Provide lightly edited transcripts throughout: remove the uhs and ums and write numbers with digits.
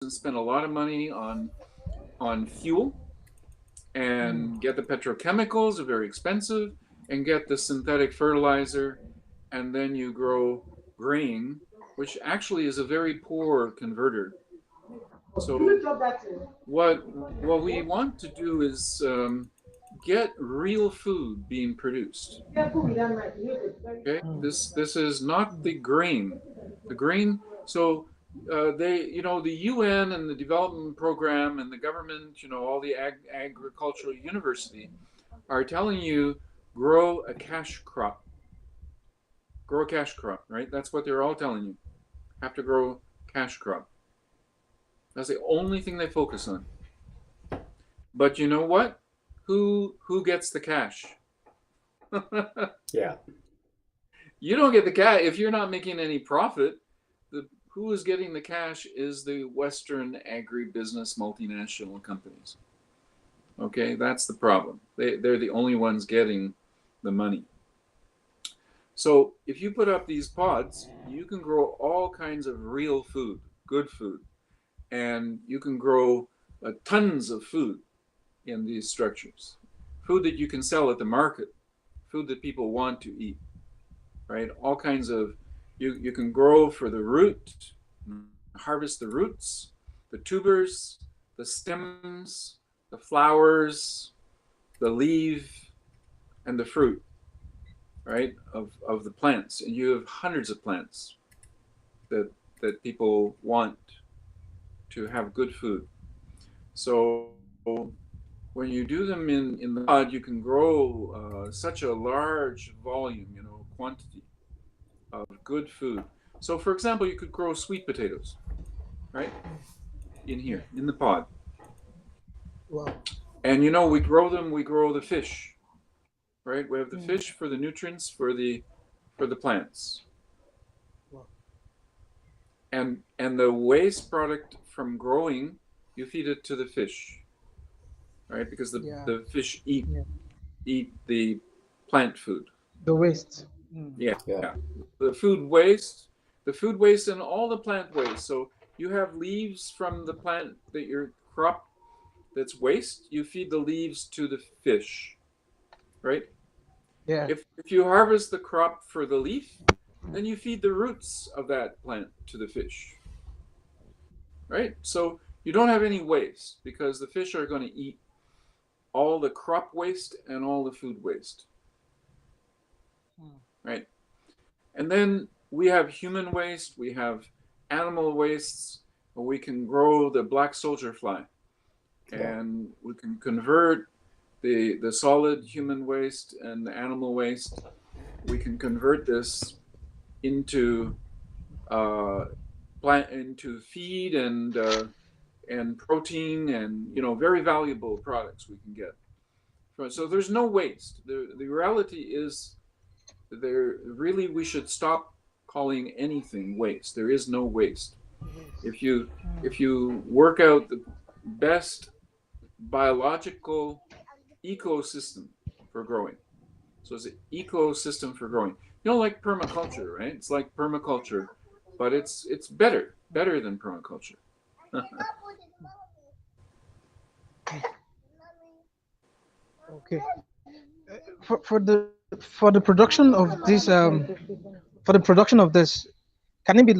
spend a lot of money on fuel and get the petrochemicals are very expensive and get the synthetic fertilizer, and then you grow grain, which actually is a very poor converter. So what we want to do is get real food being produced. Okay, this is not the grain. The grain. So the UN and the development program and the government, all the agricultural university are telling you grow a cash crop. Grow a cash crop, right? That's what they're all telling you. Have to grow cash crop. That's the only thing they focus on. But you know what? Who gets the cash? Yeah. You don't get the cash if you're not making any profit. Who is getting the cash is the Western agribusiness multinational companies. Okay, that's the problem. They're the only ones getting the money. So if you put up these pods, you can grow all kinds of real food, good food, and you can grow tons of food in these structures. Food that you can sell at the market, food that people want to eat, right? All kinds of, you can grow for the root, harvest the roots, the tubers, the stems, the flowers, the leaf, and the fruit, right, of the plants. And you have hundreds of plants that people want to have good food. So when you do them in the pod, you can grow such a large volume, quantity of good food. So for example, you could grow sweet potatoes, right, in here, in the pod. Wow. And we grow the fish, right? We have the fish for the nutrients for the plants. Wow. And the waste product from growing, you feed it to the fish, right? Because the fish eat the plant food. The waste. Yeah. The food waste and all the plant waste. So you have leaves from the plant that your crop that's waste, you feed the leaves to the fish, right? Yeah. If you harvest the crop for the leaf, then you feed the roots of that plant to the fish, right? So you don't have any waste because the fish are going to eat all the crop waste and all the food waste, right? And then we have human waste, we have animal wastes, we can grow the black soldier fly, and we can convert the solid human waste and the animal waste. We can convert this into into feed and protein and very valuable products we can get. So there's no waste. The reality is we should stop calling anything waste. There is no waste. If you work out the best biological ecosystem for growing, so it's an ecosystem for growing. Like permaculture, right? It's like permaculture, but it's better than permaculture. Okay. For the production of this can it be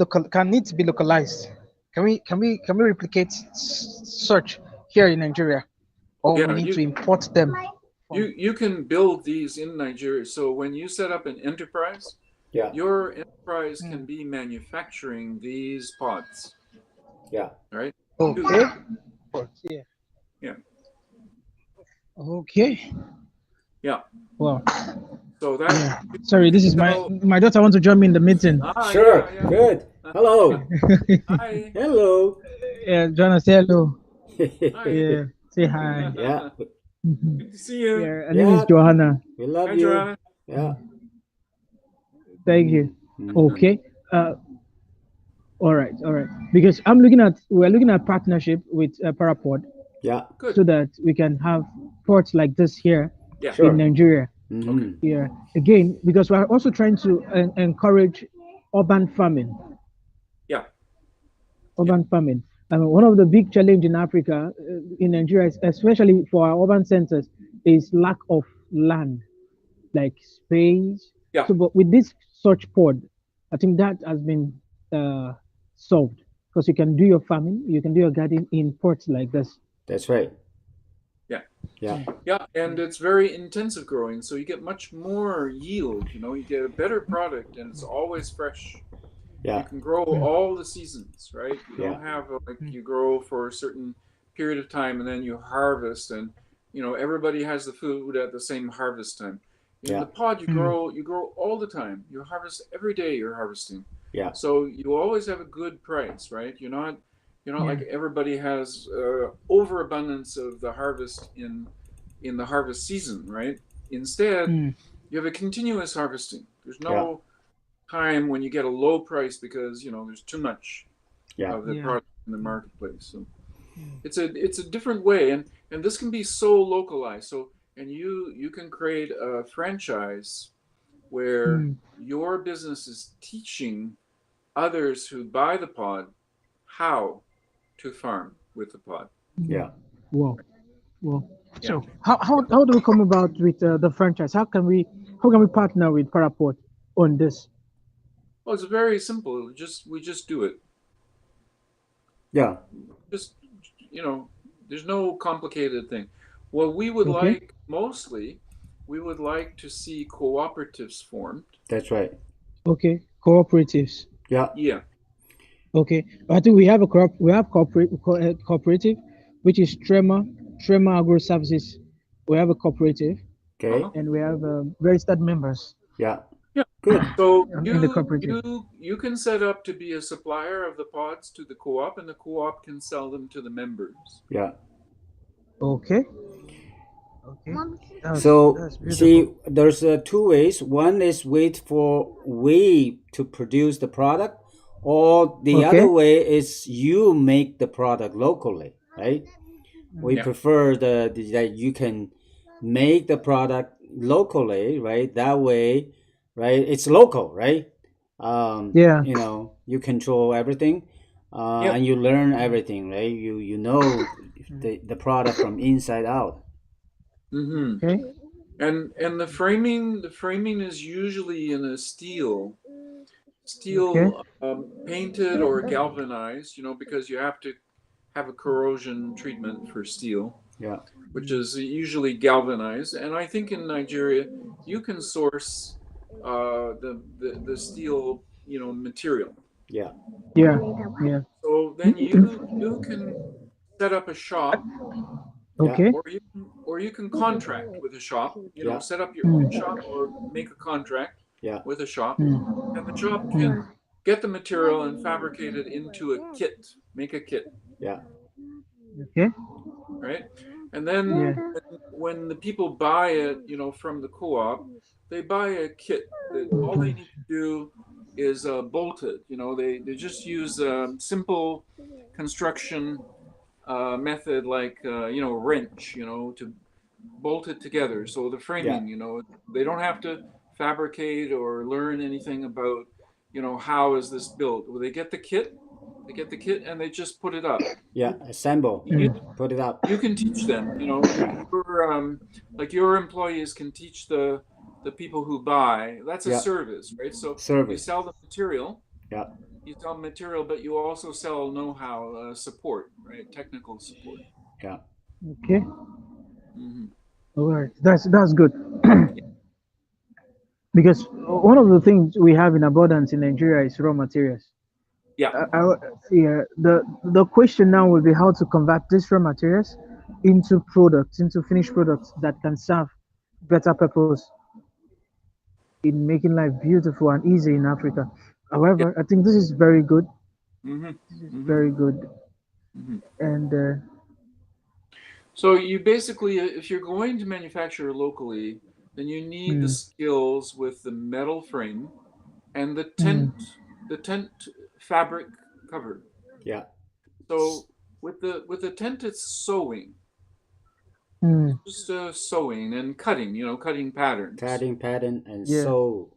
localized? Can we replicate such here in Nigeria, or we need to import them? You can build these in Nigeria. So when you set up an enterprise, your enterprise can be manufacturing these pods. Yeah. Right. Okay. Yeah. Okay. Yeah. Wow. So that. Sorry, this is my daughter wants to join me in the meeting. Sure. Yeah. Good. Hello. Hi. Hello. Yeah, Joanna, say hello. Hi. Yeah. Say hi. Yeah. Good to see you. Yeah, her name is Johanna. We love Hi, you. Joanna. Yeah. Thank you. Okay. All right. Because we're looking at partnership with PyraPOD. Yeah. Good. So that we can have ports like this here in Nigeria. Okay. Yeah. Again, because we're also trying to encourage urban farming. Yeah. Urban farming. I mean, one of the big challenge in Africa, in Nigeria, especially for our urban centers, is lack of land, like space. Yeah. So, but with this search pod, I think that has been uh, solved because you can do your farming, you can do your garden in pots like this. That's right. Yeah. Yeah. Yeah, and it's very intensive growing, so you get much more yield. You get a better product, and it's always fresh. You Yeah. can grow all the seasons, right? You Yeah. don't have like you grow for a certain period of time and then you harvest, and everybody has the food at the same harvest time. In Yeah. the pod, you grow all the time. You harvest every day. You're harvesting, Yeah. so you always have a good price, right? You're not like Yeah. everybody has overabundance of the harvest in the harvest season, right? Instead, Mm. you have a continuous harvesting. There's Yeah. no time when you get a low price because there's too much Yeah. of the Yeah. product in the marketplace. So Mm. it's a different way, and this can be so localized. So and you can create a franchise where Mm. your business is teaching others who buy the pod how to farm with the pod. Yeah. Wow. Wow. Yeah. So how do we come about with the franchise? How can we partner with PyraPOD on this? Well, it's very simple. We just do it. Yeah. Just there's no complicated thing. What we would Okay. like mostly, we would like to see cooperatives formed. That's right. Okay. Cooperatives. Yeah. Yeah. Okay. I think we have cooperative, which is Trema Agro Services. We have a cooperative, Okay. Uh-huh. and we have registered members Yeah. Yeah. Good. So in the you cooperative. you can set up to be a supplier of the pods to the co-op, and the co-op can sell them to the members. Yeah. Okay. Okay. That's So beautiful. see, there's two ways. One is wait for we to produce the product, or the Okay. other way is you make the product locally, right? We Yeah. prefer that you can make the product locally, right? That way, right? It's local, right? Yeah. You control everything, Yep. and you learn everything, right? You know the product from inside out. Mm-hmm. Okay. And the framing is usually in a steel Okay. painted or galvanized, because you have to have a corrosion treatment for steel, Yeah. which is usually galvanized. And I think in Nigeria, you can source the steel, material. Yeah. Yeah. Yeah. So then you can set up a shop, Yeah. Okay. or you can contract with a shop. Yeah. Set up your own shop or make a contract Yeah. with a shop, Mm. and the shop can get the material and fabricate it into a kit, make a kit, Yeah. Okay. right? And then Yeah. when the people buy it, from the co-op, they buy a kit that all they need to do is bolt it. They just use a simple construction method like wrench, to bolt it together. So the Yeah. framing, they don't have to fabricate or learn anything about, how is this built. Well, they get the kit and they just put it up. Yeah. Assemble. You Put it up. you can teach them. Like your employees can teach the people who buy. That's a Yeah. service, right? So you Service. sell the material. Yeah. You sell material, but you also sell know-how, support, right? Technical support. Yeah. Okay. Hmm. All right. That's good. Because one of the things we have in abundance in Nigeria is raw materials. Yeah. Yeah. The question now will be how to convert these raw materials into products, into finished products that can serve better purpose in making life beautiful and easy in Africa. Yeah. However, I think this is very good. Hmm. This is Hmm. very good. Hmm. And So you basically, if you're going to manufacture locally, then you need the mm, skills with the metal frame and the mm, tent fabric cover. Yeah. So with the tent, it's sewing. mm, It's just sewing and cutting, cutting patterns. Cutting pattern and yeah. sew.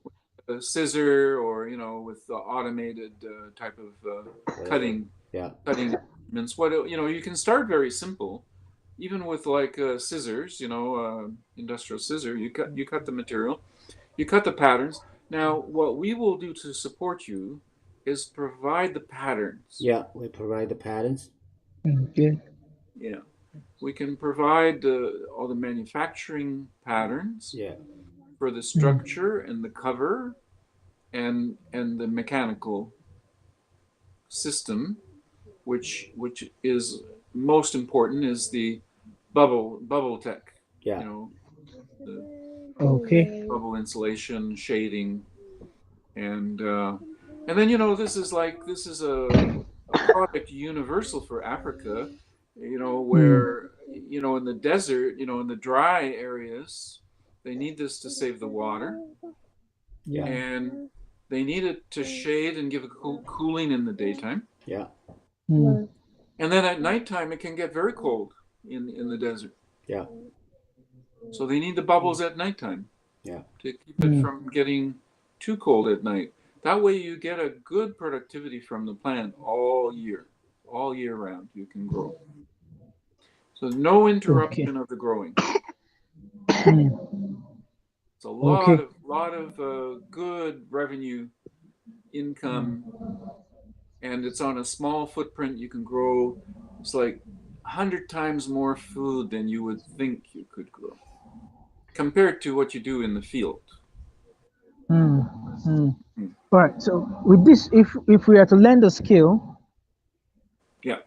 A scissor or with the automated type of Whatever. cutting Yeah. cutting measurements. You can start very simple, even with like scissors, industrial scissor. You cut the material, you cut the patterns. Now, what we will do to support you is provide the patterns. Yeah, we provide the patterns. Okay. Yeah, we can provide all the manufacturing patterns Yeah, for the structure and the cover and the mechanical system, which is most important is the bubble tech. yeah, The Okay. bubble insulation, shading, and then this is a product universal for Africa. Where in the desert, in the dry areas, they need this to save the water, yeah, and they need it to shade and give a cooling in the daytime. yeah, And then at nighttime, it can get very cold in the desert. yeah, So they need the bubbles at nighttime yeah. to keep it from getting too cold at night. That way you get a good productivity from the plant all year round. You can grow. So no Okay. interruption of the growing. Mm. It's a Okay. lot of good revenue income, and it's on a small footprint. You can grow. It's like 100 times more food than you would think you could grow compared to what you do in the field. Mm. Mm. Hmm. Right. So with this, if we are to learn the skill, Yeah.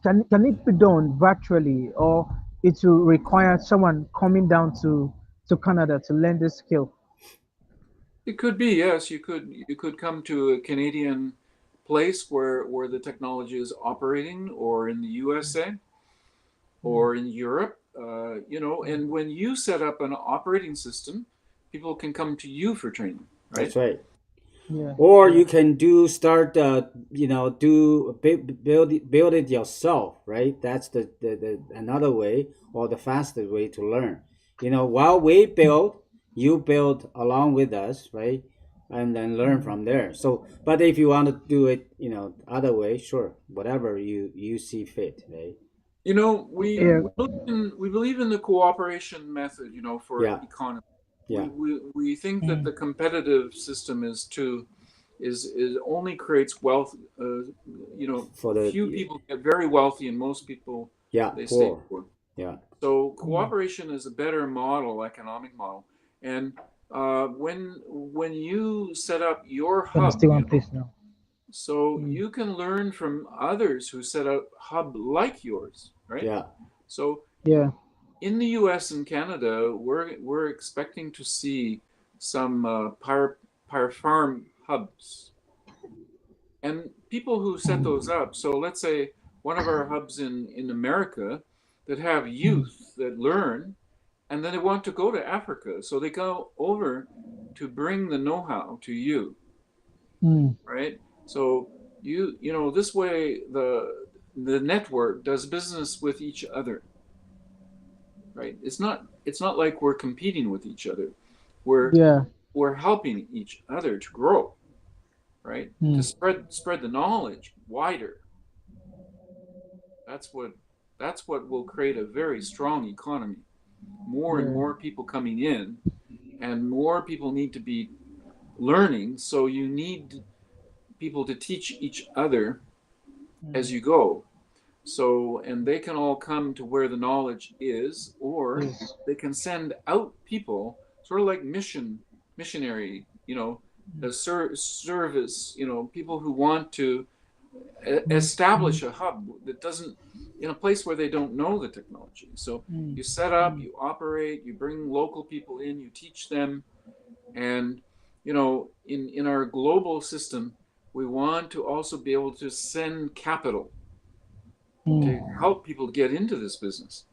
can it be done virtually, or it will require someone coming down to Canada to learn this skill? It could be, yes. You could come to a Canadian place where the technology is operating, or in the USA, or in Europe. And when you set up an operating system, people can come to you for training, That's right? right. Yeah. Or Yeah. you can build it yourself, right? That's the another way or the fastest way to learn. While we build, you build along with us, right? And then learn from there. So, but if you want to do it, other way, sure, whatever you see fit, right? You know, we Yeah. we believe in the cooperation method. For Yeah, economy, yeah. we think that the competitive system is only creates wealth. For the Few people get very wealthy, and most people yeah, they stay poor. poor. Yeah, So cooperation is a better model, economic model. And when you set up your Gonna hub, stay one place now. so you can learn from others who set up hub like yours, right? yeah, So Yeah. in the U.S. and Canada, we're expecting to see some pyre farm hubs, and people who set those up. So let's say one of our hubs in America that have youth that learn, and then they want to go to Africa, so they go over to bring the know-how to you, Mm. right? So this way the network does business with each other, right? It's not like we're competing with each other. We're Yeah. we're helping each other to grow, right? To Mm. spread the knowledge wider. That's what will create a very strong economy. More and Yeah. more people coming in, and more people need to be learning. So you need people to teach each other as you go. So, and they can all come to where the knowledge is, or Yes. they can send out people, sort of like missionary, a service, people who want to establish a hub that doesn't, in a place where they don't know the technology. So Mm. you set up, you operate, you bring local people in, you teach them, and in our global system, we want to also be able to send capital to Mm. help people get into this business,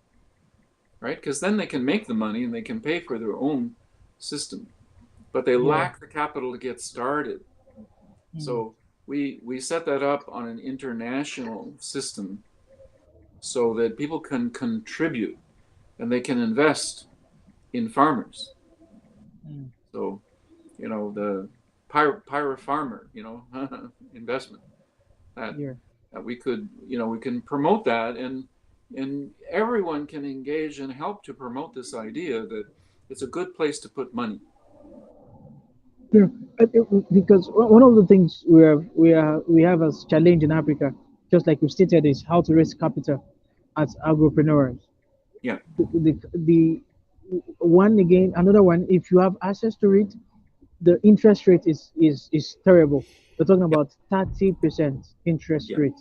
right? Because then they can make the money and they can pay for their own system, but they Yeah. lack the capital to get started. Mm. So we set that up on an international system so that people can contribute and they can invest in farmers. Mm. So the Pyra farmer, investment that Yeah. that we could, we can promote that, and everyone can engage and help to promote this idea that it's a good place to put money. Yeah, because one of the things we have as challenge in Africa, just like you stated, is how to raise capital as agripreneurs. Yeah. The one again, another one. If you have access to it, the interest rate is terrible. We're talking about 30% interest Yeah. rate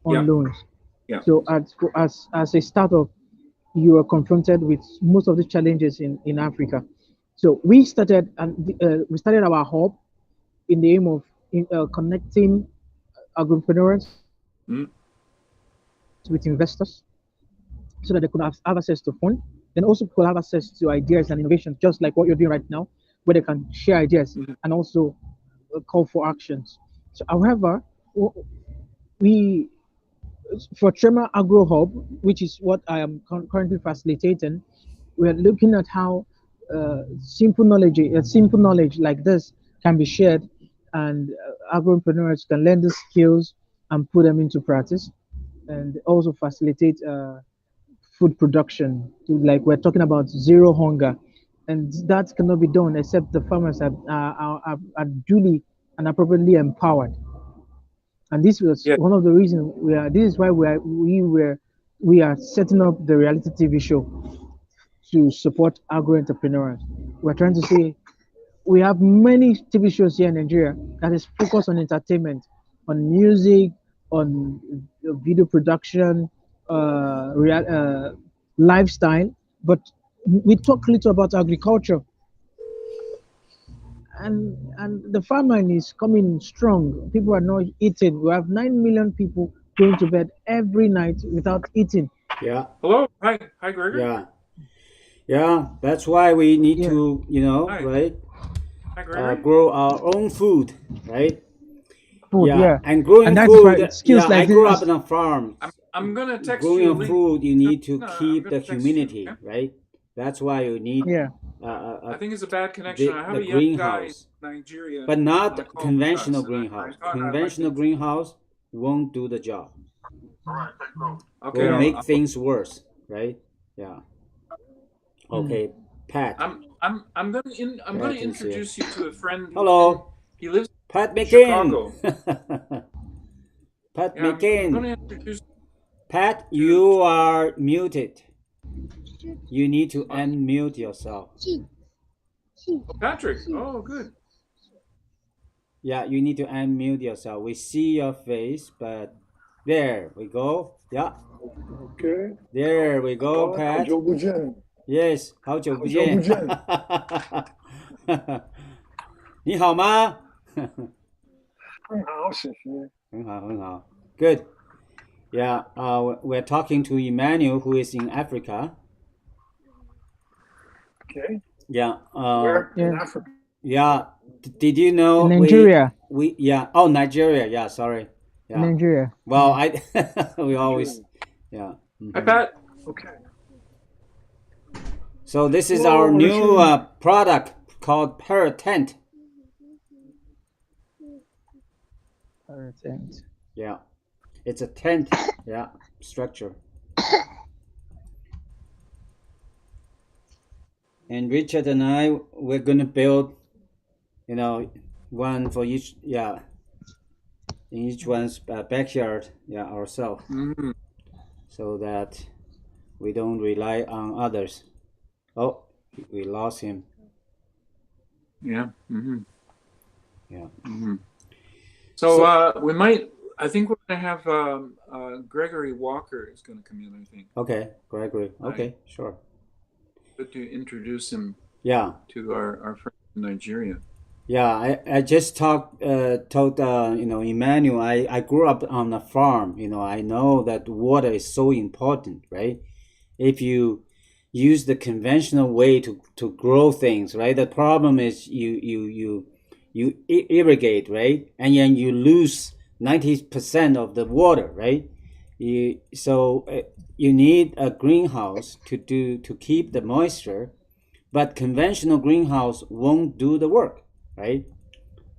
Yeah. on loans. Yeah. So as a startup, you are confronted with most of the challenges in Africa. So we started our hub in the aim of connecting agripreneurs Mm. with investors so that they could have access to fund, then also could have access to ideas and innovations, just like what you're doing right now, where they can share ideas Mhm. and also call for actions. So, however, we for Trema Agro Hub, which is what I am currently facilitating, we're looking at how simple knowledge like this can be shared, and agripreneurs can learn the skills and put them into practice, and also facilitate food production. Like we're talking about zero hunger, and that cannot be done except the farmers are duly and appropriately empowered. And this was Yeah. one of the reasons we are. This is why we are setting up the reality TV show to support agro entrepreneurs. We're trying to say we have many TV shows here in Nigeria that is focused on entertainment, on music, on video production, lifestyle, but we talk little about agriculture. And the famine is coming strong. People are not eating. We have 9 million people going to bed every night without eating. Yeah. Hello. Hi, Gregory. Yeah. Yeah. That's why we need Yeah. to, Hi. right, Hi, Gregory. grow our own food, right? Food, Yeah. yeah. And growing And that is why food, skills yeah, I like grew up this. in a farm. I'm gonna text Growing you a a link. food, you need to I'm keep the gonna text you, humidity, okay? right? That's why you need Yeah. I think it's a bad connection. I have the a young guy in greenhouse, Nigeria but on a not call with conventional us, and I greenhouse. thought I'd like Conventional to. greenhouse won't do the job. Okay, Will make things worse, right? Yeah. Okay, Pat. I'm gonna Pat gonna is here. introduce you to a friend. Hello, He lives Pat in McCain. Chicago. Pat Yeah, I'm McCain. gonna introduce Pat, to. you are muted. You need to unmute yourself. Oh, Patrick. Oh, good. Yeah, you need to unmute yourself. We see your face, but there we go. Yeah, OK， there we 好 go, 啊，好 Pat. 久不见， Yes，好久不好久不见。见，你好吗？很好，谢谢。很好，很好。Good. Yeah, we're talking to Emmanuel, who is in Africa. OK， Yeah. Where in Yeah. Africa? Yeah. Did you know In Nigeria. we yeah. Oh, Nigeria. Yeah. Sorry. In Yeah. Nigeria. Well, we always yeah. Hi, Pat. OK， So this is Whoa, our new Richard. product called PyraTent. Tent. Yeah, it's a tent. Yeah, structure. And Richard and I, we're gonna build, one for each. Yeah, in each one's backyard. Yeah, ourselves, Mhm. so that we don't rely on others. Oh, we lost him. Yeah. Yeah. So we might. I think we're gonna have Gregory Walker is gonna come in. I think. Okay, Gregory. Okay, sure. Good to introduce him Yeah. to our friend in Nigeria. Yeah, I just told Emmanuel, I grew up on a farm. I know that water is so important, right? If you use the conventional way to grow things, right? The problem is you irrigate, right? And then you lose 90% of the water, right? So you need a greenhouse to keep the moisture, but conventional greenhouse won't do the work, right?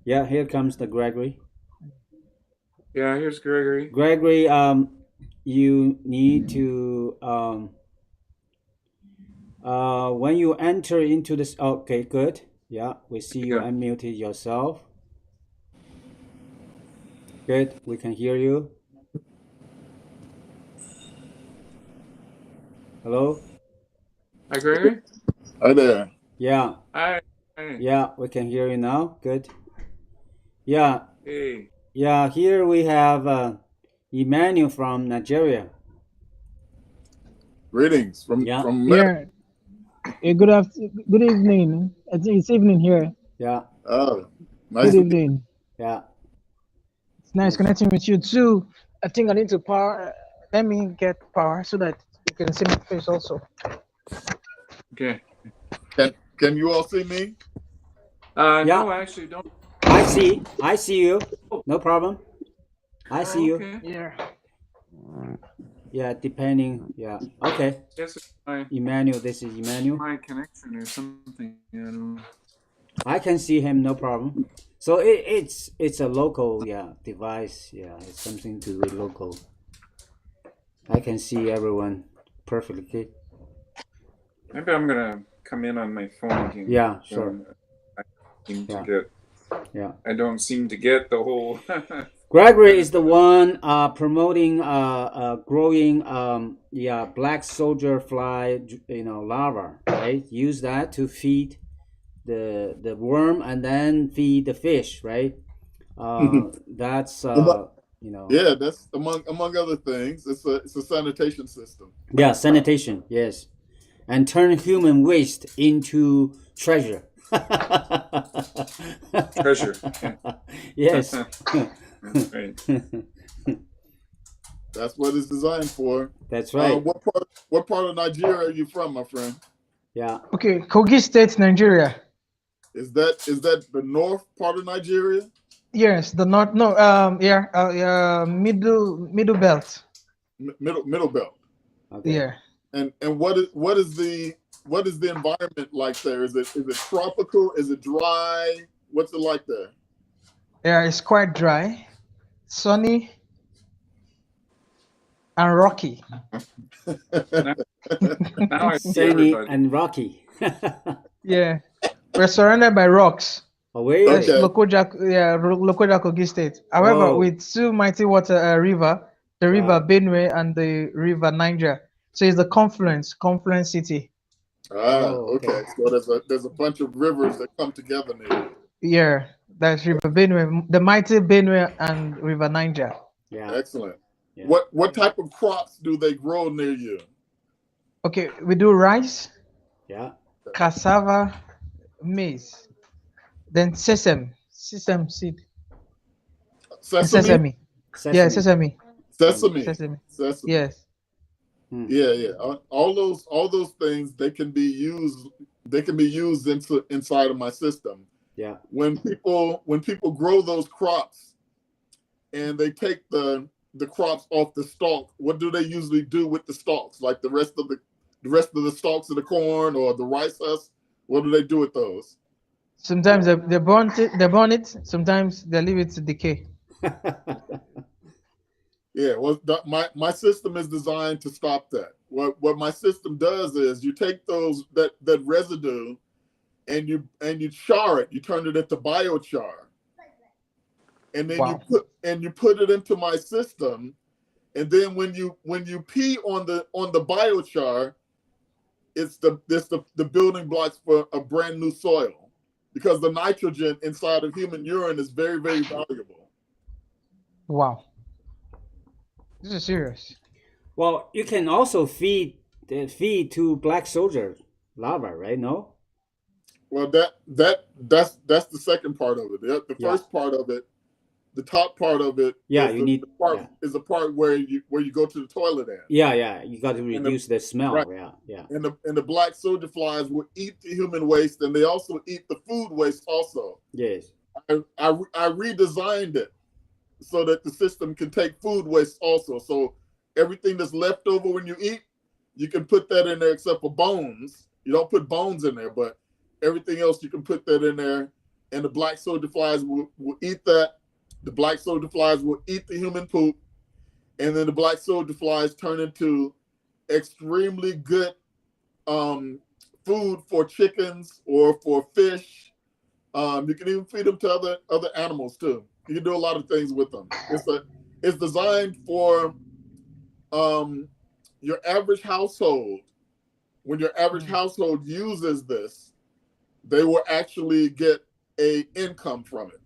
Yeah, here comes the Gregory. Yeah, here's Gregory. Gregory, you need to when you enter into this. Okay, good. Yeah, we see you Yeah. unmuted yourself. Good, we can hear you. Hello. Hi, Gregory. Hi there. Yeah, Hi. Hi. yeah, we can hear you now. Good. Yeah, Hey. yeah. Here we have Emmanuel from Nigeria. Greetings from Yeah, America. Yeah. Good evening. I think it's evening here. yeah, Oh, nice Good to meet evening. yeah. It's nice Yes. connecting with you too. I think I need to power. Let me get power so that you can see my face also. Okay. you. Can you all see me? Yeah, No, actually, don't. I see you. No problem. I see Oh, you. okay. Yeah. Yeah, depending. Yeah. Okay. Guess it's my Emmanuel, this is Emmanuel. my connection or something. I don't know. I can see him, no problem. So it's a local, yeah, device. Yeah, it's something to do with local. I can see everyone perfectly. Maybe I'm gonna come in on my phone again. Yeah, sure. I seem to Yeah. get. Yeah. I don't seem to get the whole. Gregory is the one promoting growing black soldier fly larva, right? Use that to feed the worm and then feed the fish, right? That's Yeah, that's among other things. It's a sanitation system. yeah, sanitation, yes, and turn human waste into treasure. Treasure. Yeah. Yes. That's right. That's what it's designed for. That's right. What part of Nigeria are you from, my friend? Yeah. Okay. Kogi State, Nigeria. Is that the north part of Nigeria? Yes. The north. No. Yeah. Middle belt. Middle belt. Okay. Yeah. And what is the environment like there? Is it tropical? Is it dry? What's it like there? Yeah. It's quite dry, sunny, and rocky. Now I see Sunny everybody. and rocky. Yeah. We're surrounded by rocks. Oh, really? That's Okay. Lokoja, yeah, Lokoja Kogi State. However, Whoa. with two mighty water river, the river Wow. Benue and the river Niger. So it's the confluence city. Oh, okay. Okay. So there's a bunch of rivers that come together near you. Yeah, that's river Benue, the mighty Benue and river Niger. Yeah. Excellent. Yeah. What type of crops do they grow near you? Okay, we do rice, Yeah. cassava, maize, then sesame seed, and Sesame? sesame. Yeah, Sesame. sesame. Sesame. Yes. Hmm. Yeah. All those things they can be used inside of my system. Yeah. When people grow those crops and they take the crops off the stalk, what do they usually do with the stalks? Like the rest of the stalks of the corn or the rice husk, what do they do with those? Sometimes they burn it. They burn it. Sometimes they leave it to decay. Yeah, well, my system is designed to stop that. What my system does is you take that residue and you char it. You turn it into biochar, and then Wow. you put it into my system. And then when you pee on the biochar, it's the building blocks for a brand new soil, because the nitrogen inside of human urine is very, very valuable. Wow. This is serious. Well, you can also feed to black soldier larva, right? No. Well, that's the second part of it. The Yeah. first part of it, the top part of it, Yeah, is you need. Yeah. the part where you go to the toilet in. Yeah. You got to reduce the smell. right. Yeah. And the black soldier flies will eat the human waste, and they also eat the food waste also. Yes. I redesigned it so that the system can take food waste also. So everything that's left over when you eat, you can put that in there except for bones. You don't put bones in there, but everything else you can put that in there, and the black soldier flies will eat that, The black soldier flies will eat the human poop, and then the black soldier flies turn into extremely good food for chickens or for fish. You can even feed them to other animals too. You can do a lot of things with them. It's designed for your average household. When your average household uses this, they will actually get a income from it.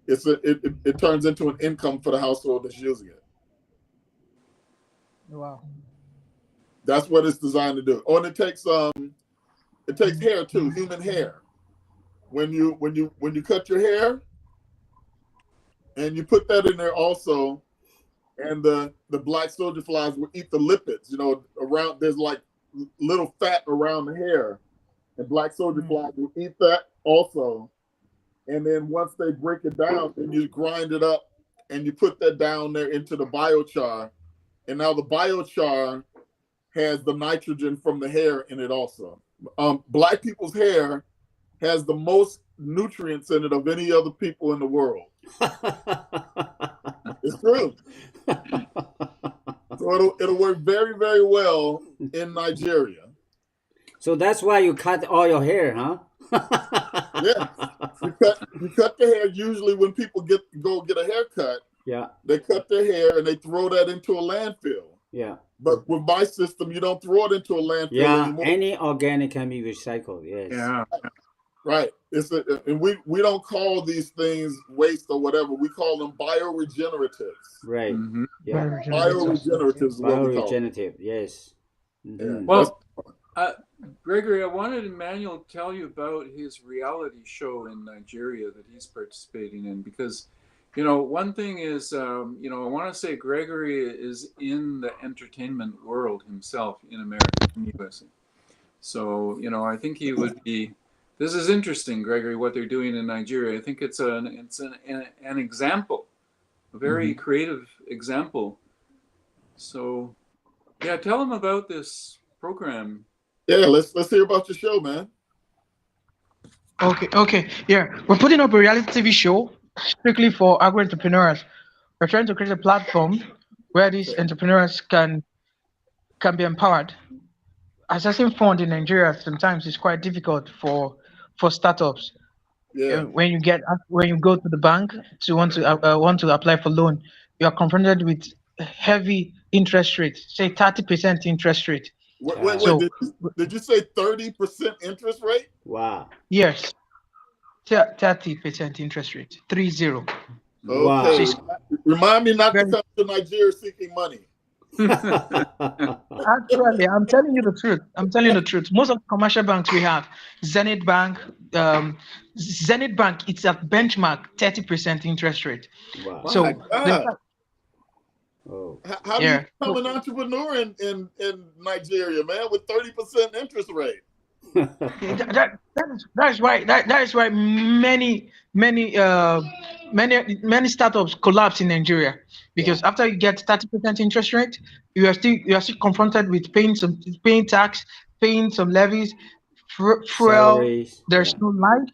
It turns into an income for the household that's using it. Wow. That's what it's designed to do. Oh, and it takes hair too, human hair. When you cut your hair, and you put that in there also, and the black soldier flies will eat the lipids. You know, around there's like little fat around the hair, and black soldier flies will eat that also. And then once they break it down, then you grind it up, and you put that down there into the biochar, and now the biochar has the nitrogen from the hair in it also. Black people's hair has the most nutrients in it of any other people in the world. It's true. So it'll work very, very well in Nigeria. So that's why you cut all your hair, huh? Yeah. You cut the hair usually when people go get a haircut. Yeah. They cut their hair and they throw that into a landfill. Yeah. But with my system, you don't throw it into a landfill anymore. Any organic can be recycled. Yes. Yeah. Right. And we don't call these things waste or whatever. We call them bioregeneratives. Right. Mm-hmm. Yeah. Bioregeneratives is what we call them. Bioregenerative. Yes. Mm-hmm. Well, Gregory, I wanted Emmanuel to tell you about his reality show in Nigeria that he's participating in, because, you know, one thing is, you know, I want to say Gregory is in the entertainment world himself in America, in the USA. So, you know, I think he would be. This is interesting, Gregory, what they're doing in Nigeria. I think it's an example, a very creative example. So, yeah, tell them about this program. Yeah, let's hear about your show, man. Okay. Yeah, we're putting up a reality TV show strictly for agro entrepreneurs. We're trying to create a platform where these entrepreneurs can be empowered. Accessing funds in Nigeria sometimes is quite difficult for startups. Yeah. When you go to the bank to want to apply for loan, you are confronted with heavy interest rate, say 30% interest rate. Wait, So- did you say 30% interest rate? Wow. Yes, 30% interest rate, 30. Okay. Wow. Remind me not to come to Nigeria seeking money. Actually, I'm telling you the truth. Most of the commercial banks we have, Zenith Bank, it's a benchmark 30% interest rate. Wow. So My God. Oh. How do you become an entrepreneur in Nigeria, man, with 30% interest rate? that is why many startups collapse in Nigeria, because after you get 30% interest rate, you are still confronted with paying tax, paying some levies, fuel. Salaries. There's no light,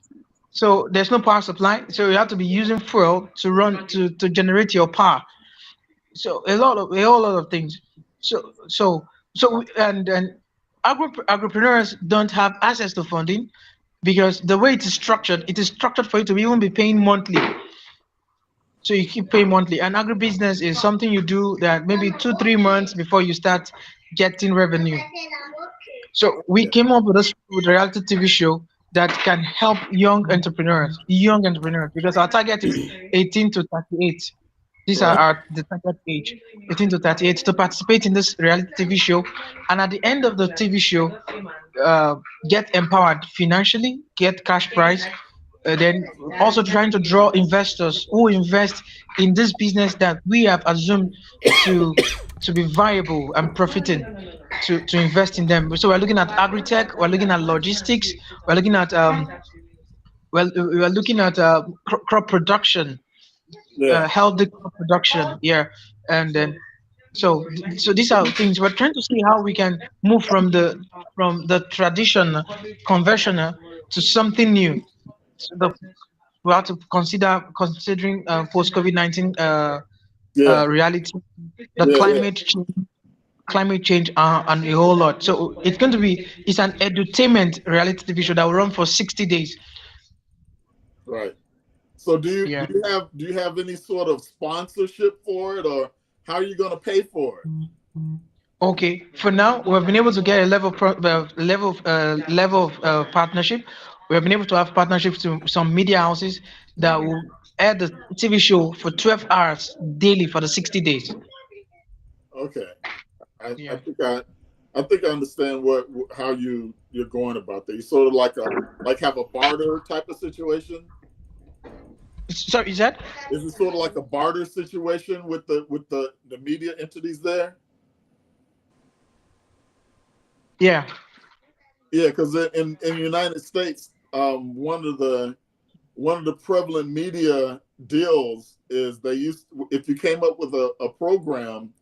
so there's no power supply. So you have to be using fuel to generate your power. So a whole lot of things. So agripreneurs don't have access to funding, because the way it is structured for you to even be paying monthly. So you keep paying monthly. And agribusiness is something you do that maybe 2-3 months before you start getting revenue. So we came up with a reality TV show that can help young entrepreneurs, because our target is 18 to 38. These are the target age, 18 to 38, to participate in this reality TV show. And at the end of the TV show, get empowered financially, get cash prize, then also trying to draw investors who invest in this business that we have assumed to be viable and profiting, to invest in them. So we're looking at agri-tech, we're looking at logistics, we're looking at crop production. Healthy production, and then so these are things we're trying to see how we can move from the traditional, conventional to something new. So we have to considering post COVID-19 Yeah, reality, the yeah. climate change, and a whole lot. So it's an edutainment reality TV show that will run for 60 days. Right. So Yeah. do you have any sort of sponsorship for it, or how are you going to pay for it? Okay. For now, we've been able to get a level of partnership. We have been able to have partnerships to some media houses that will air the TV show for 12 hours daily for the 60 days. Okay. I Yeah. I think I understand how you're going about that. You sort of like have a barter type of situation. So is that? Is it sort of like a barter situation with the media entities there? Yeah. Yeah, because in the United States, one of the prevalent media deals is if you came up with a program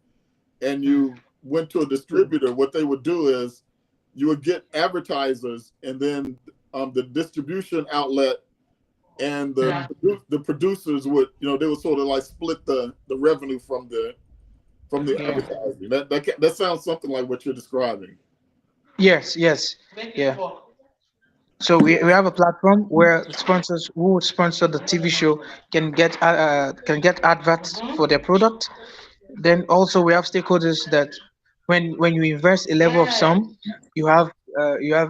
and you went to a distributor, what they would do is you would get advertisers, and then the distribution outlet and the producers would, they would sort of like split the revenue from the advertising. That sounds something like what you're describing. Yes. Yeah. So we have a platform where sponsors who would sponsor the TV show can get adverts for their product. Then also we have stakeholders that when you invest a level of sum, you have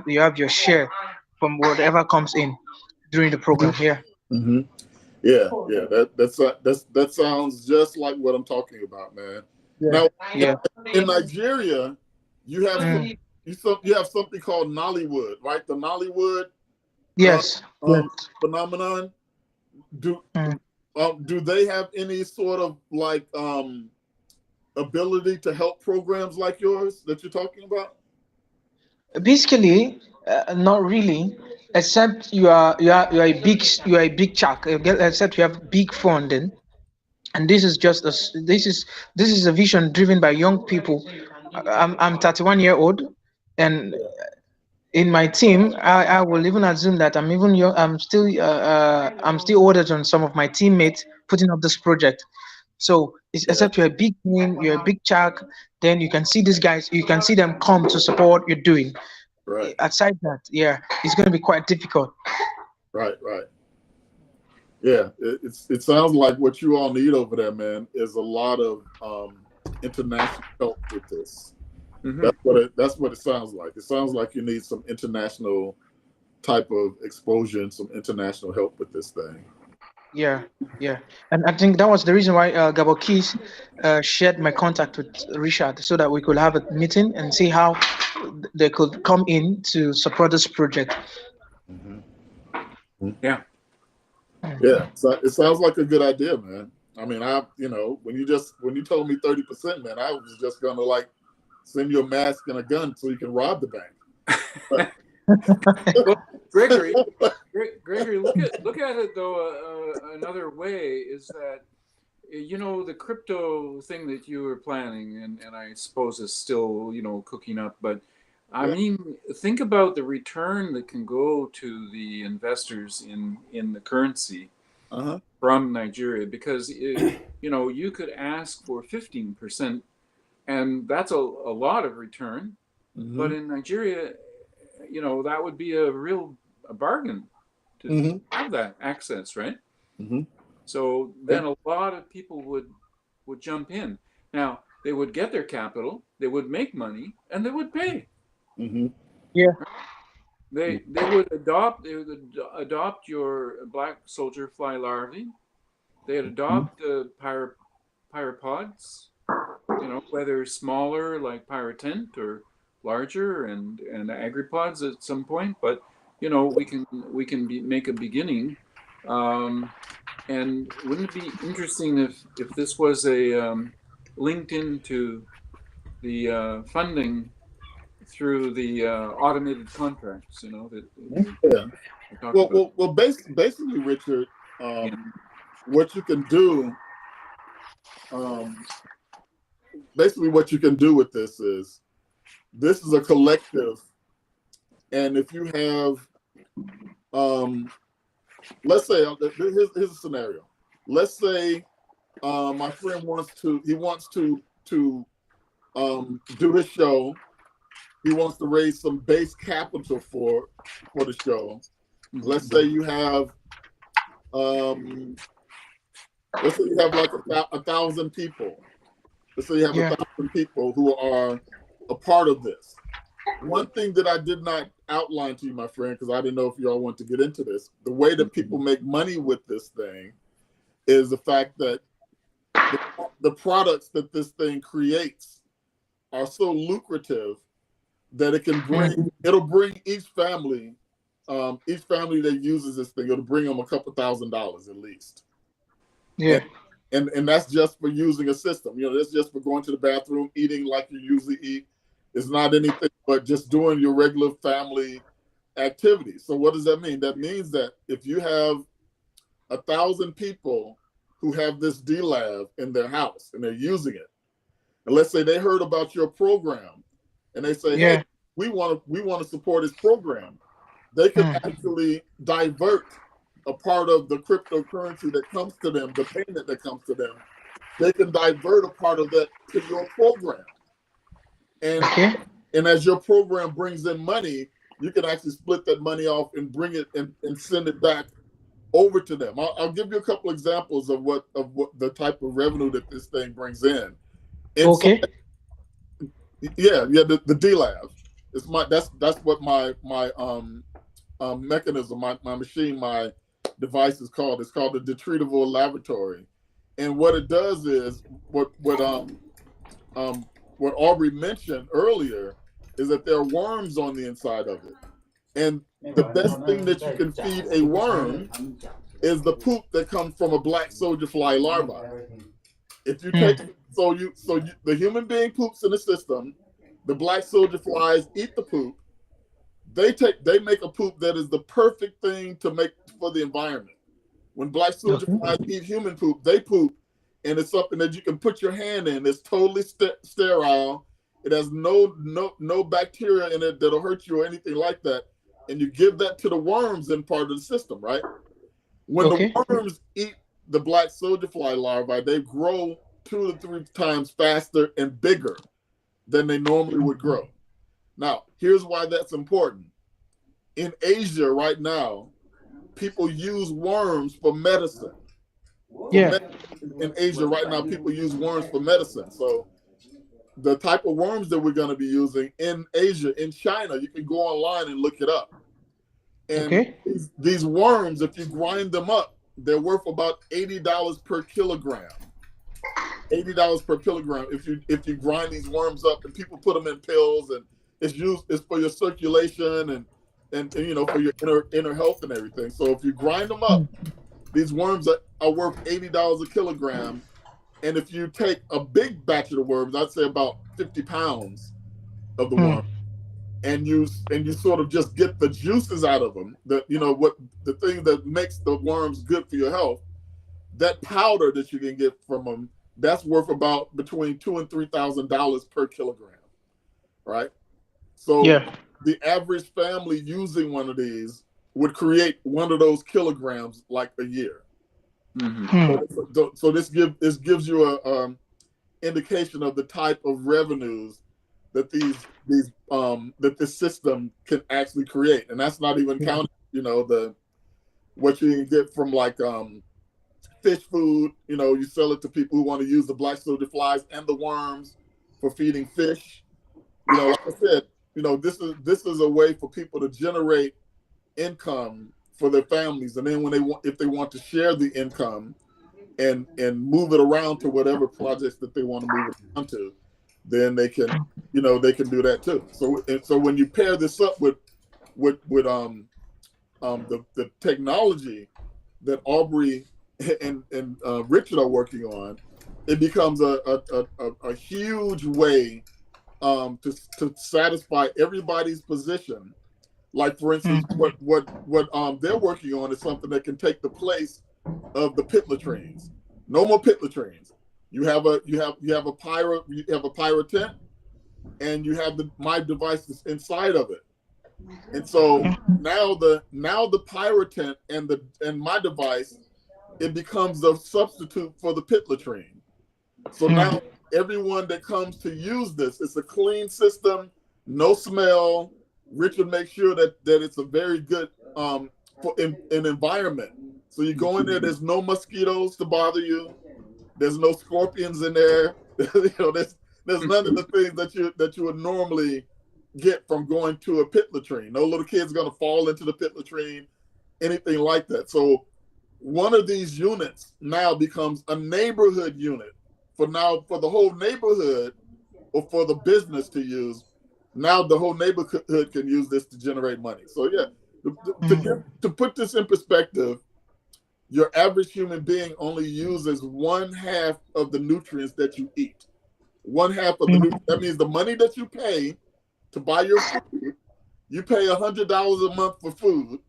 your share from whatever comes in during the program. Yeah. Mm-hmm. Yeah. That sounds just like what I'm talking about, man. Now, Yeah. in Nigeria, you have you have something called Nollywood, right? The Nollywood Yes. phenomenon. Do Mm. do they have any sort of like ability to help programs like yours that you're talking about? Basically, not really, except you are a big chuck. Except you have big funding, and this is just this is a vision driven by young people. I'm 31 year old, and in my team, I will even assume that I'm even young. I'm still older than some of my teammates putting up this project. So except you're a big name, you're a big chuck, then you can see these guys, you can see them come to support what you're doing. Right. Aside that, yeah, it's going to be quite difficult. Right. Yeah, it sounds like what you all need over there, man, is a lot of international help with this. Mm-hmm. That's what it sounds like. It sounds like you need some international type of exposure and some international help with this thing. Yeah, and I think that was the reason why Gabo Keys shared my contact with Richard so that we could have a meeting and see how they could come in to support this project. Mm-hmm. Yeah. Yeah, so it sounds like a good idea, man. I mean, when you told me 30%, man, I was just gonna like send you a mask and a gun so you can rob the bank. Well, Gregory, look at it though. Another way is that the crypto thing that you were planning, and I suppose is still cooking up. But I mean, think about the return that can go to the investors in the currency from Nigeria, because you could ask for 15%, and that's a lot of return. Mm-hmm. But in Nigeria, that would be a bargain to have that access, right? Mm-hmm. So then a lot of people would jump in. Now they would get their capital, they would make money, and they would pay. Mm-hmm. Yeah. They would adopt your black soldier fly larvae. They'd adopt the PyraPODs, whether smaller like PyraTint or larger and agripods at some point. But we can make a beginning. And wouldn't it be interesting if this was linked into the funding through the automated contracts? Well, basically, Richard, what you can do, with this is a collective, and if you have let's say here's a scenario. Let's say my friend wants to do his show. He wants to raise some base capital for the show. Let's say you have like 1,000 people. Let's say you have 1,000 people who are a part of this. One thing that I did not outline to you, my friend, because I didn't know if you all want to get into this, the way that people make money with this thing is the fact that the products that this thing creates are so lucrative that it'll bring each family that uses this thing, it'll bring them a couple $1,000s at least. Yeah. And that's just for using a system. That's just for going to the bathroom, eating like you usually eat. It's not anything but just doing your regular family activities. So what does that mean? That means that if you have 1,000 people who have this D-Lab in their house and they're using it, and let's say they heard about your program and they say, hey, we want to support this program, they can actually divert a part of the cryptocurrency that comes to them, the payment that comes to them. They can divert a part of that to your program. And as your program brings in money, you can actually split that money off and bring it and send it back over to them. I'll give you a couple examples of what the type of revenue that this thing brings in. The D-Lab. That's what my mechanism, my machine, my device is called. It's called the Detreatable Laboratory. And what it does is what Aubrey mentioned earlier is that there are worms on the inside of it. And the best thing that you can feed a worm is the poop that comes from a black soldier fly larva. If you take the human being poops in the system, the black soldier flies eat the poop. They make a poop that is the perfect thing to make for the environment. When black soldier flies eat human poop, they poop, and it's something that you can put your hand in. It's totally sterile. It has no bacteria in it that'll hurt you or anything like that. And you give that to the worms in part of the system, right? When the worms eat the black soldier fly larvae, they grow 2 to 3 times faster and bigger than they normally would grow. Now, here's why that's important. In Asia right now, people use worms for medicine. In Asia right now, people use worms for medicine. So the type of worms that we're going to be using in Asia, in China, you can go online and look it up. And these worms, if you grind them up, they're worth about $80 per kilogram. $80 per kilogram if you grind these worms up, and people put them in pills, and it's for your circulation and for your inner health and everything. So if you grind them up, these worms are worth $80 a kilogram. And if you take a big batch of the worms, I'd say about 50 pounds of the worm, and you sort of just get the juices out of them, the thing that makes the worms good for your health, that powder that you can get from them, that's worth about between $2,000 and $3,000 per kilogram, right? So the average family using one of these would create one of those kilograms like a year. So this gives you a indication of the type of revenues that that this system can actually create, and that's not even counting what you can get from like fish food. You sell it to people who want to use the black soldier flies and the worms for feeding fish. Like I said, this is a way for people to generate income for their families, and then if they want to share the income and move it around to whatever projects that they want to move it around to, then they can do that too. So when you pair this up with the technology that Aubrey and Richard are working on, it becomes a huge way to satisfy everybody's position. Like, for instance, what they're working on is something that can take the place of the pit latrines. No more pit latrines. You have a Pyra tent, and you have my devices inside of it. And so now the pyrotent and my device, it becomes a substitute for the pit latrine. So now everyone that comes to use this, it's a clean system, no smell. Richard makes sure that it's a very good an environment. So you go in there, there's no mosquitoes to bother you. There's no scorpions in there. There's none of the things that you would normally get from going to a pit latrine. No little kid's gonna fall into the pit latrine, anything like that. So one of these units now becomes a neighborhood unit for the whole neighborhood or for the business to use. Now the whole neighborhood can use this to generate money. So yeah, to put this in perspective, your average human being only uses 1/2 of the nutrients that you eat. 1/2 of the nutrients. That means the money that you pay to buy your food, you pay $100 a month for food.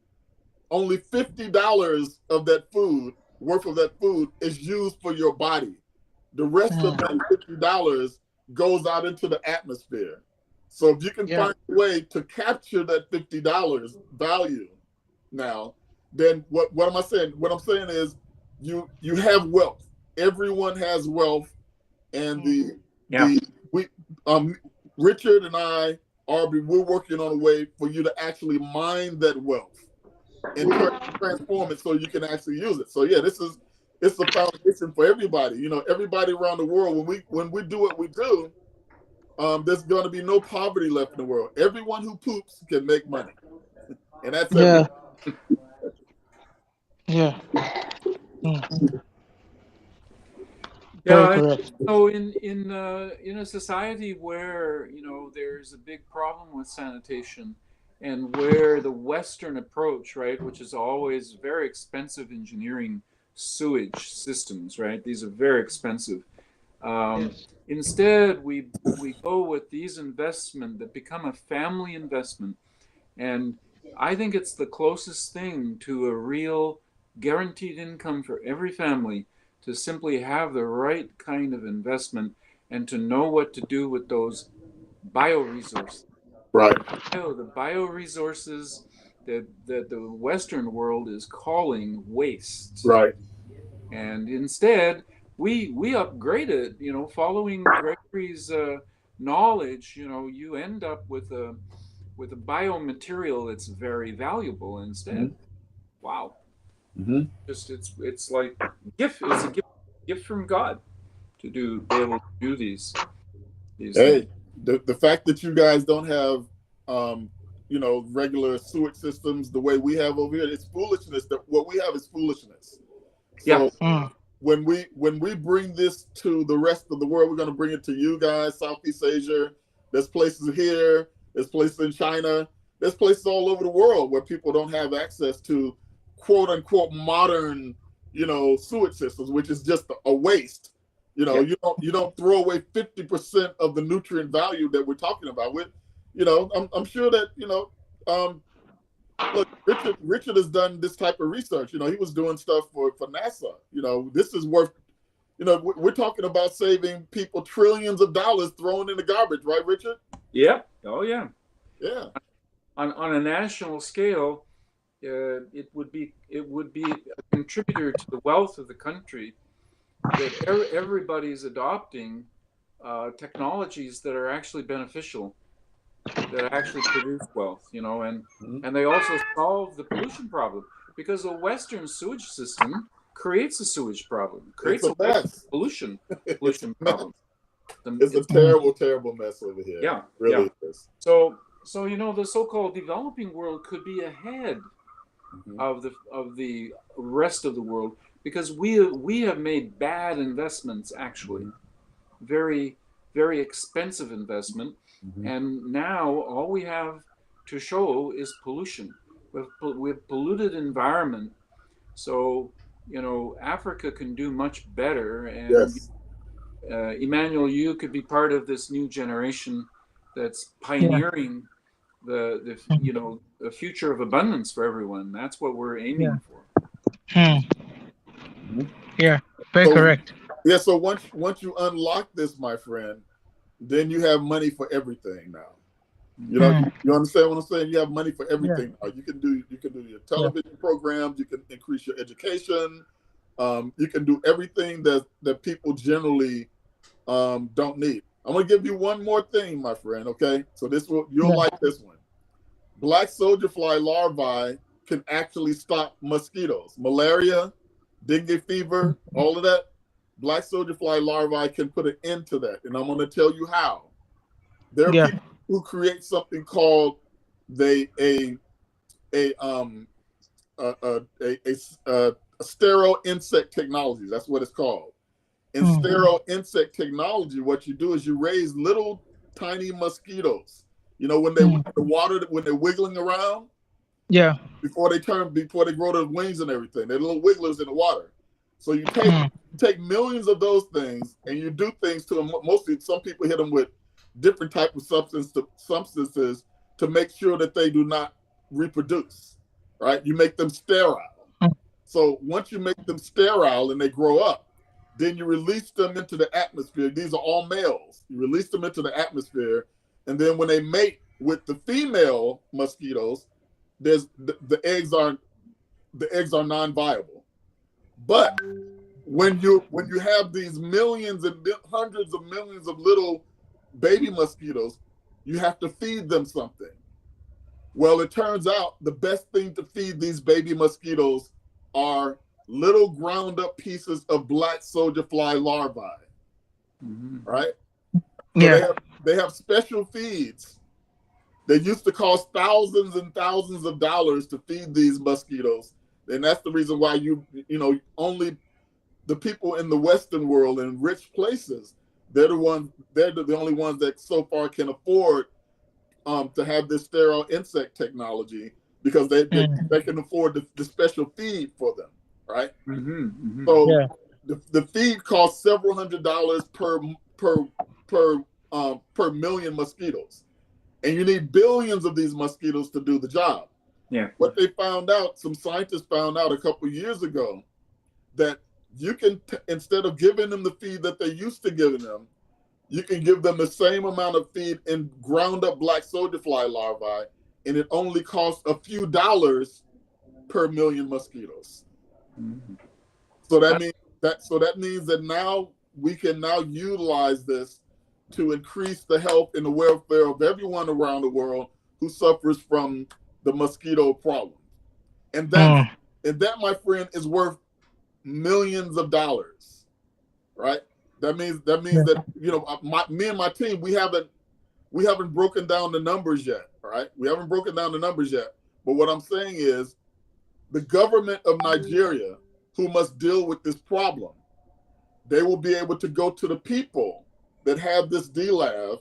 Only $50 of that food, worth of that food, is used for your body. The rest of that $50 goes out into the atmosphere. So if you can find a way to capture that $50 value now, then what am I saying? What I'm saying is you have wealth. Everyone has wealth, and Richard and I, Aubrey, we're working on a way for you to actually mine that wealth and transform it so you can actually use it. So yeah, it's a foundation for everybody. You know, everybody around the world. When we do what we do, there's going to be no poverty left in the world. Everyone who poops can make money, and that's everything. Yeah. Yeah, so in a society where there's a big problem with sanitation, and where the Western approach, right, which is always very expensive engineering sewage systems, right? These are very expensive. Instead, we go with these investment that become a family investment, and I think it's the closest thing to a real guaranteed income for every family, to simply have the right kind of investment and to know what to do with those bioresources. Right. The bioresources that the Western world is calling waste. Right. And instead, we upgrade it, following Gregory's knowledge, you end up with a biomaterial that's very valuable instead. Wow. Just it's like gift. It's a gift from God to be able to do these hey, the fact that you guys don't have regular sewage systems the way we have over here, it's foolishness. What we have is foolishness. So when we bring this to the rest of the world, we're going to bring it to you guys, Southeast Asia. There's places here, there's places in China, there's places all over the world where people don't have access to quote unquote modern, sewage systems, which is just a waste. You don't throw away 50% of the nutrient value that we're talking about. I'm sure that look, Richard has done this type of research. He was doing stuff for NASA. This is worth. We're talking about saving people trillions of dollars thrown in the garbage, right, Richard? Yeah. Oh yeah. Yeah. On a national scale, it would be a contributor to the wealth of the country that everybody's adopting technologies that are actually beneficial, that actually produce wealth, and they also solve the pollution problem, because the Western sewage system creates a sewage problem, creates a pollution problem. It's a terrible mess over here. Yeah, really is. So the so-called developing world could be ahead of the rest of the world, because we have made bad investments, actually, very, very expensive investment, and now all we have to show is pollution. We've polluted environment, so Africa can do much better, and Emmanuel, you could be part of this new generation that's pioneering the future of abundance for everyone. That's what we're aiming for. Yeah, very correct. Yeah, so once you unlock this, my friend, then you have money for everything now. You know, you understand what I'm saying? You have money for Yeah. everything. You can do your television programs. You can increase your education. You can do everything that people generally don't need. I'm gonna give you one more thing, my friend. Okay, so you'll like this one. Black soldier fly larvae can actually stop mosquitoes, malaria, dengue fever, all of that. Black soldier fly larvae can put an end to that, and I'm going to tell you how. There are people who create something called a sterile insect technology. That's what it's called. In sterile insect technology, what you do is you raise little tiny mosquitoes. You know, when when they're wiggling around, before they grow their wings and everything, they're little wigglers in the water. So you take millions of those things and you do things to them. Mostly, some people hit them with different type of substances to make sure that they do not reproduce. Right? You make them sterile. So once you make them sterile and they grow up, then you release them into the atmosphere. These are all males. You release them into the atmosphere, and then when they mate with the female mosquitoes, the eggs are non-viable. But when you have these millions and hundreds of millions of little baby mosquitoes, you have to feed them something. Well, it turns out the best thing to feed these baby mosquitoes are little ground up pieces of black soldier fly larvae. Right? So they have special feeds. They used to cost thousands and thousands of dollars to feed these mosquitoes. And that's the reason why only the people in the Western world in rich places, they're the only ones that so far can afford to have this sterile insect technology, because they can afford the special feed for them, right? So the feed costs several $100s per million mosquitoes, and you need billions of these mosquitoes to do the job. What they found out, some scientists found out a couple of years ago, that you can instead of giving them the feed that they used to giving them, you can give them the same amount of feed in ground up black soldier fly larvae, and it only costs a few dollars per million mosquitoes. So that means that now we can utilize this to increase the health and the welfare of everyone around the world who suffers from the mosquito problem. And that, my friend, is worth millions of dollars, right? That means that me and my team, we haven't broken down the numbers yet, right? We haven't broken down the numbers yet. But what I'm saying is, the government of Nigeria, who must deal with this problem, they will be able to go to the people that have this DLAV,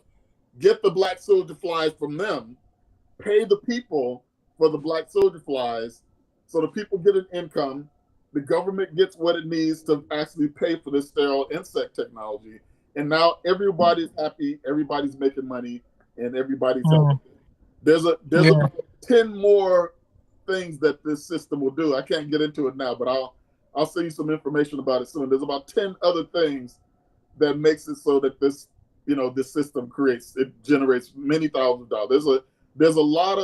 get the black soldier flies from them, pay the people for the black soldier flies, so the people get an income, the government gets what it needs to actually pay for this sterile insect technology, and now everybody's happy, everybody's making money, and everybody's healthy. There's about 10 more things that this system will do. I can't get into it now, but I'll send you some information about it soon. There's about 10 other things that makes it so that this system generates many thousands of dollars. There's a lot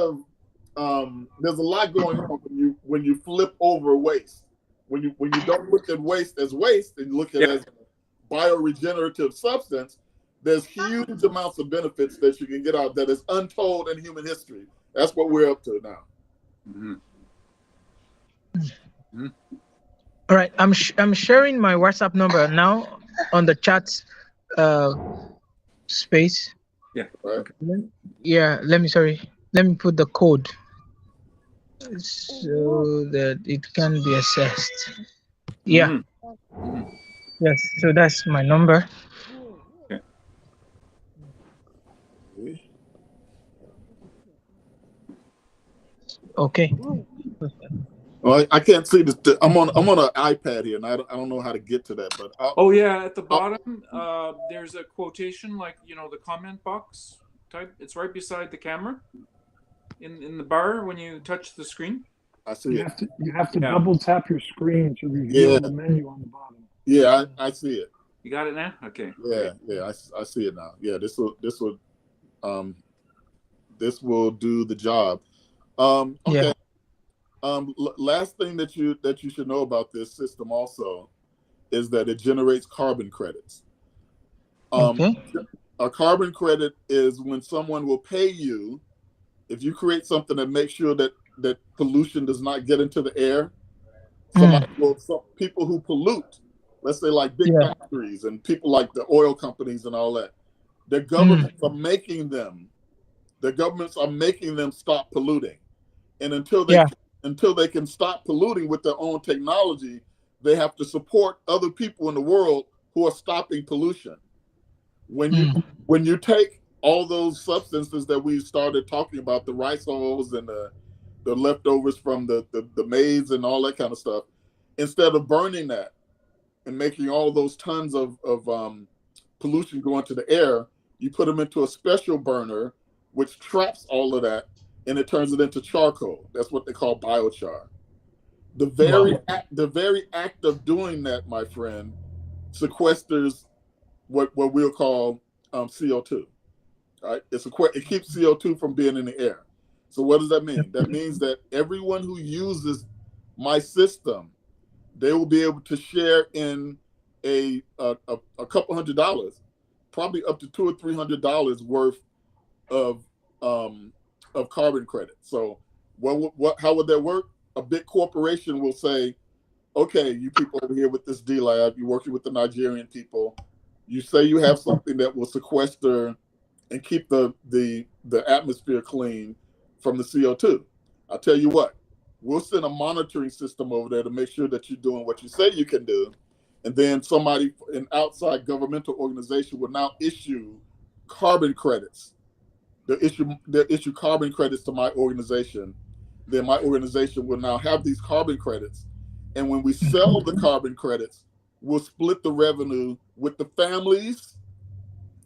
going on when you flip over waste. When you don't look at waste as waste and look at it as a bioregenerative substance, there's huge amounts of benefits that you can get out that is untold in human history. That's what we're up to now. All right, I'm sharing my WhatsApp number now on the chat space. Right. Let me put the code so that it can be accessed. Yes, so that's my number. Okay. Well, I can't see this. I'm on an iPad here, and I don't know how to get to that. But at the bottom, there's a quotation, like the comment box type. It's right beside the camera, in the bar when you touch the screen. I see it. You have to double tap your screen to reveal the menu on the bottom. Yeah, I see it. You got it now? Okay. Yeah, I see it now. Yeah, this will this will do the job. Okay. Yeah. Last thing that you should know about this system also is that it generates carbon credits. Okay. A carbon credit is when someone will pay you if you create something that makes sure that pollution does not get into the air. Some people who pollute, let's say like big Yeah. factories and people like the oil companies and all that, the governments are making them. The governments are making them stop polluting, and until they can stop polluting with their own technology, they have to support other people in the world who are stopping pollution. When you take all those substances that we started talking about, the rice hulls and the leftovers from the maize and all that kind of stuff, instead of burning that and making all those tons of pollution go into the air, you put them into a special burner which traps all of that, and it turns it into charcoal. That's what they call biochar. The very act of doing that, my friend, sequesters what we'll call CO2. Right? It keeps CO2 from being in the air. So what does that mean? That means that everyone who uses my system, they will be able to share in a couple $100, probably up to $200 or $300 worth of carbon credit. So how would that work? A big corporation will say, okay, you people over here with this D-Lab, you're working with the Nigerian people, you say you have something that will sequester and keep the atmosphere clean from the CO2. I'll tell you what, we'll send a monitoring system over there to make sure that you're doing what you say you can do. And then an outside governmental organization will now issue carbon credits. They'll issue carbon credits to my organization. Then my organization will now have these carbon credits. And when we sell the carbon credits, we'll split the revenue with the families.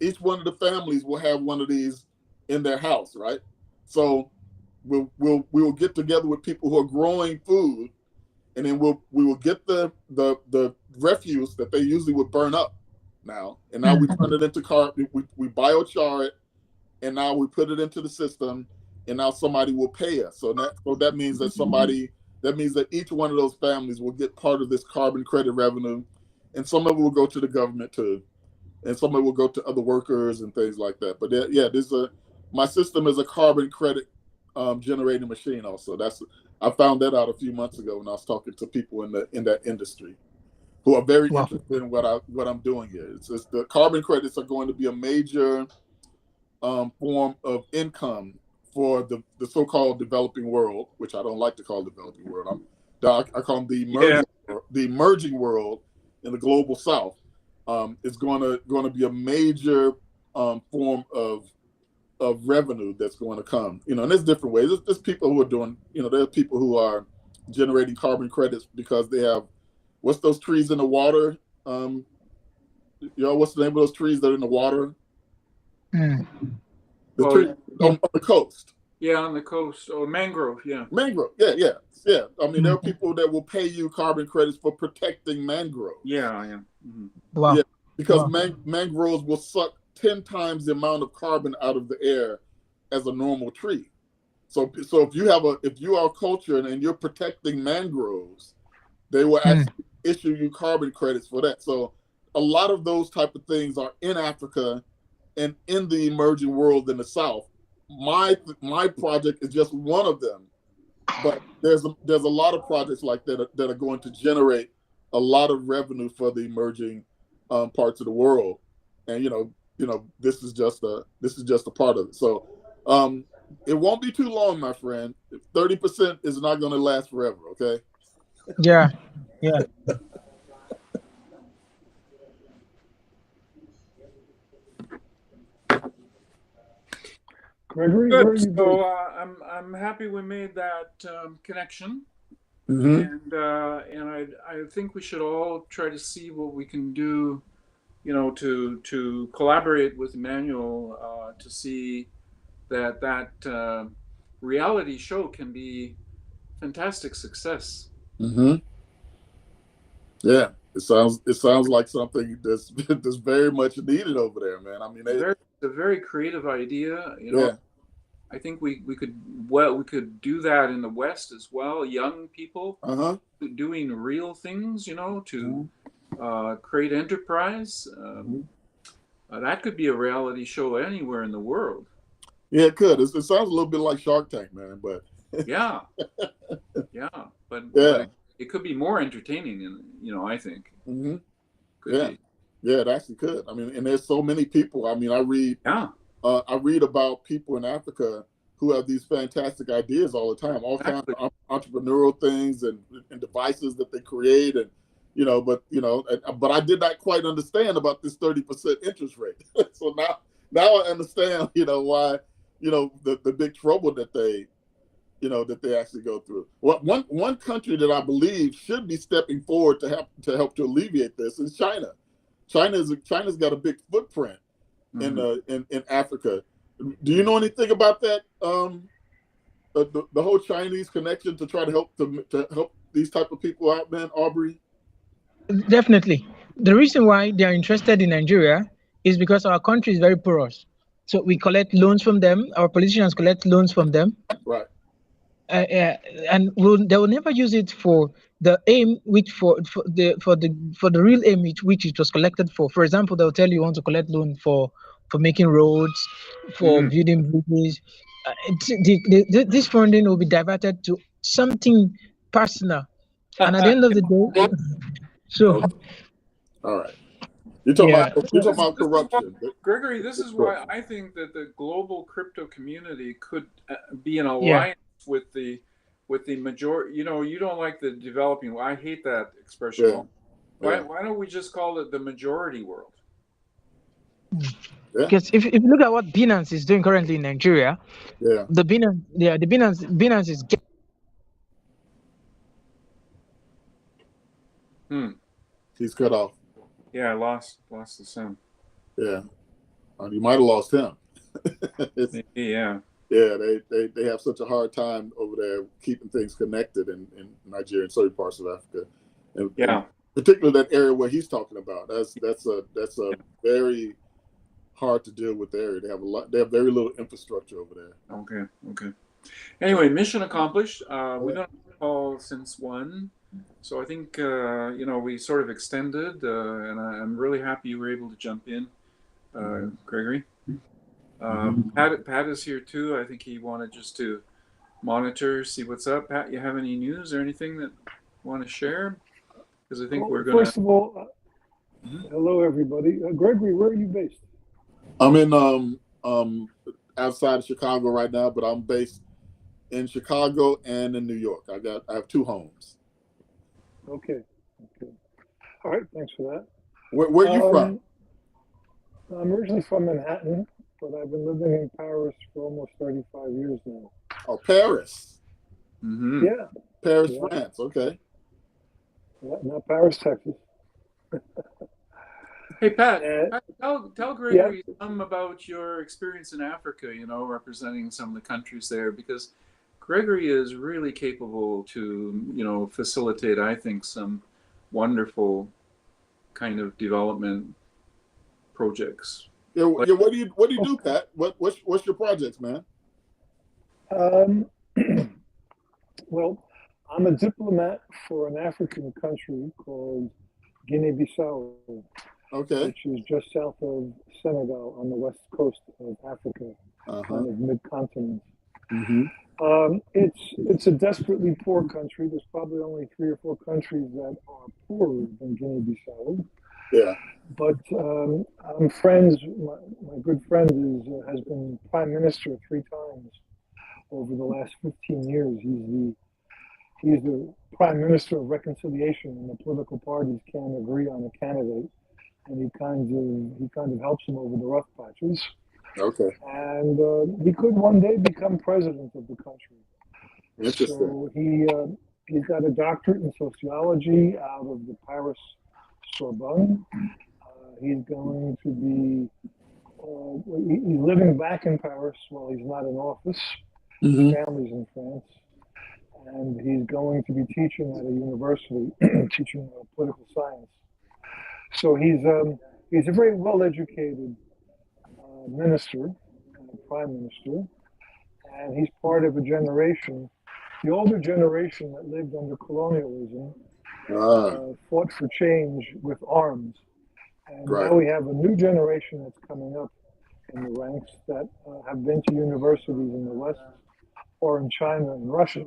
Each one of the families will have one of these in their house, right? So we will get together with people who are growing food, and then we will get the refuse that they usually would burn up now, and now we turn it into carbon. We biochar it, and now we put it into the system, and now somebody will pay us. So that means that each one of those families will get part of this carbon credit revenue, and some of it will go to the government too, and some of it will go to other workers and things like that. But my system is a carbon credit generating machine. Also, I found that out a few months ago when I was talking to people in that industry who are very interested in what I'm doing here. It's the carbon credits are going to be a major form of income for the so-called developing world, which I don't like to call developing world. I call them the emerging world in the global South. Is going to be a major form of revenue that's going to come. And there's different ways. There's people who are doing. There's people who are generating carbon credits because they have what's those trees in the water? What's the name of those trees that are in the water? The tree on the coast. Yeah, on the coast. Oh, mangrove. Yeah. Mangrove. Yeah. I mean, there are people that will pay you carbon credits for protecting mangroves. Yeah. Mm-hmm. Wow. Yeah, because mangroves will suck 10 times the amount of carbon out of the air as a normal tree. So if you are a culture and you're protecting mangroves, they will actually issue you carbon credits for that. So a lot of those type of things are in Africa and in the emerging world in the South. My project is just one of them, but there's a lot of projects like that are going to generate a lot of revenue for the emerging parts of the world, and this is just a part of it. So it won't be too long, my friend. 30% is not going to last forever. Okay. Yeah. Gregory, where are Good. you So based? I'm happy we made that connection, Mm-hmm. and I think we should all try to see what we can do, to collaborate with Emmanuel to see that reality show can be fantastic success. Mm-hmm. Yeah, it sounds like something that's very much needed over there, man. I mean, It's a very creative idea, Yeah. I think we could do that in the West as well. Young people doing real things, to create enterprise. That could be a reality show anywhere in the world. Yeah, it could. It sounds a little bit like Shark Tank, man. But yeah, but it could be more entertaining, I think. Could be. Yeah, it actually could. I mean, and there's so many people. I mean, I read about people in Africa who have these fantastic ideas all the time, all kinds of entrepreneurial things and devices that they create, and but I did not quite understand about this 30% interest rate. So now I understand, why, the big trouble that they actually go through. Well, one country that I believe should be stepping forward to help to alleviate this is China. China's got a big footprint in Africa. Do you know anything about that? The whole Chinese connection to try to help these type of people out, man, Aubrey? Definitely. The reason why they are interested in Nigeria is because our country is very porous. So we collect loans from them. Our politicians collect loans from them. Right. And they will never use it for the aim, which for the real aim which it was collected for. For example, they'll tell you want to collect loan for making roads, for building bridges. This funding will be diverted to something personal, and at the end of the day, so. All right. You're talking about corruption. Gregory, this is why I think that the global crypto community could be an alliance with the majority. You don't like the developing. I hate that expression. Why don't we just call it the majority world? Because if you look at what Binance is doing currently in Nigeria, the Binance is. He's cut off. Yeah, I lost the sound. Yeah, you might have lost him. Yeah. Yeah, they have such a hard time over there keeping things connected in Nigeria and certain parts of Africa, and particularly that area where he's talking about. That's a very hard to deal with area. They have very little infrastructure over there. Okay. Anyway, mission accomplished. We've done a call since 1. So I think, we sort of extended, and I'm really happy you were able to jump in, Gregory. Pat is here too. I think he wanted just to monitor, see what's up. Pat, you have any news or anything that you want to share? Because I think we're going to... First of all, hello, everybody. Gregory, where are you based? I'm in outside of Chicago right now, but I'm based in Chicago and in New York. I have 2 homes. Okay. All right, thanks for that. Where are you from? I'm originally from Manhattan, but I've been living in Paris for almost 35 years now. Oh, Paris. Yeah. Paris, France. Okay. Yeah, not Paris, Texas. Hey, Pat, tell Gregory some about your experience in Africa, representing some of the countries there, because Gregory is really capable to, facilitate, I think, some wonderful kind of development projects. Yeah, what do you do, Pat? What's your projects, man? Well, I'm a diplomat for an African country called Guinea-Bissau, which is just south of Senegal on the west coast of Africa, kind of mid-continent. It's a desperately poor country. There's probably only 3 or 4 countries that are poorer than Guinea-Bissau. Yeah. But I'm friends. My good friend has been prime minister 3 times over the last 15 years. He's the prime minister of reconciliation when the political parties can't agree on a candidate, and he kind of helps them over the rough patches. Okay. And he could one day become president of the country. Interesting. So he's got a doctorate in sociology out of the Paris Sorbonne. He's going to be he's living back in Paris while he's not in office. His family's in France, and he's going to be teaching at a university, teaching political science. So he's a very well-educated minister, prime minister, and he's part of a generation, the older generation that lived under colonialism, fought for change with arms. And Right. now we have a new generation that's coming up in the ranks that have been to universities in the West or in China and Russia,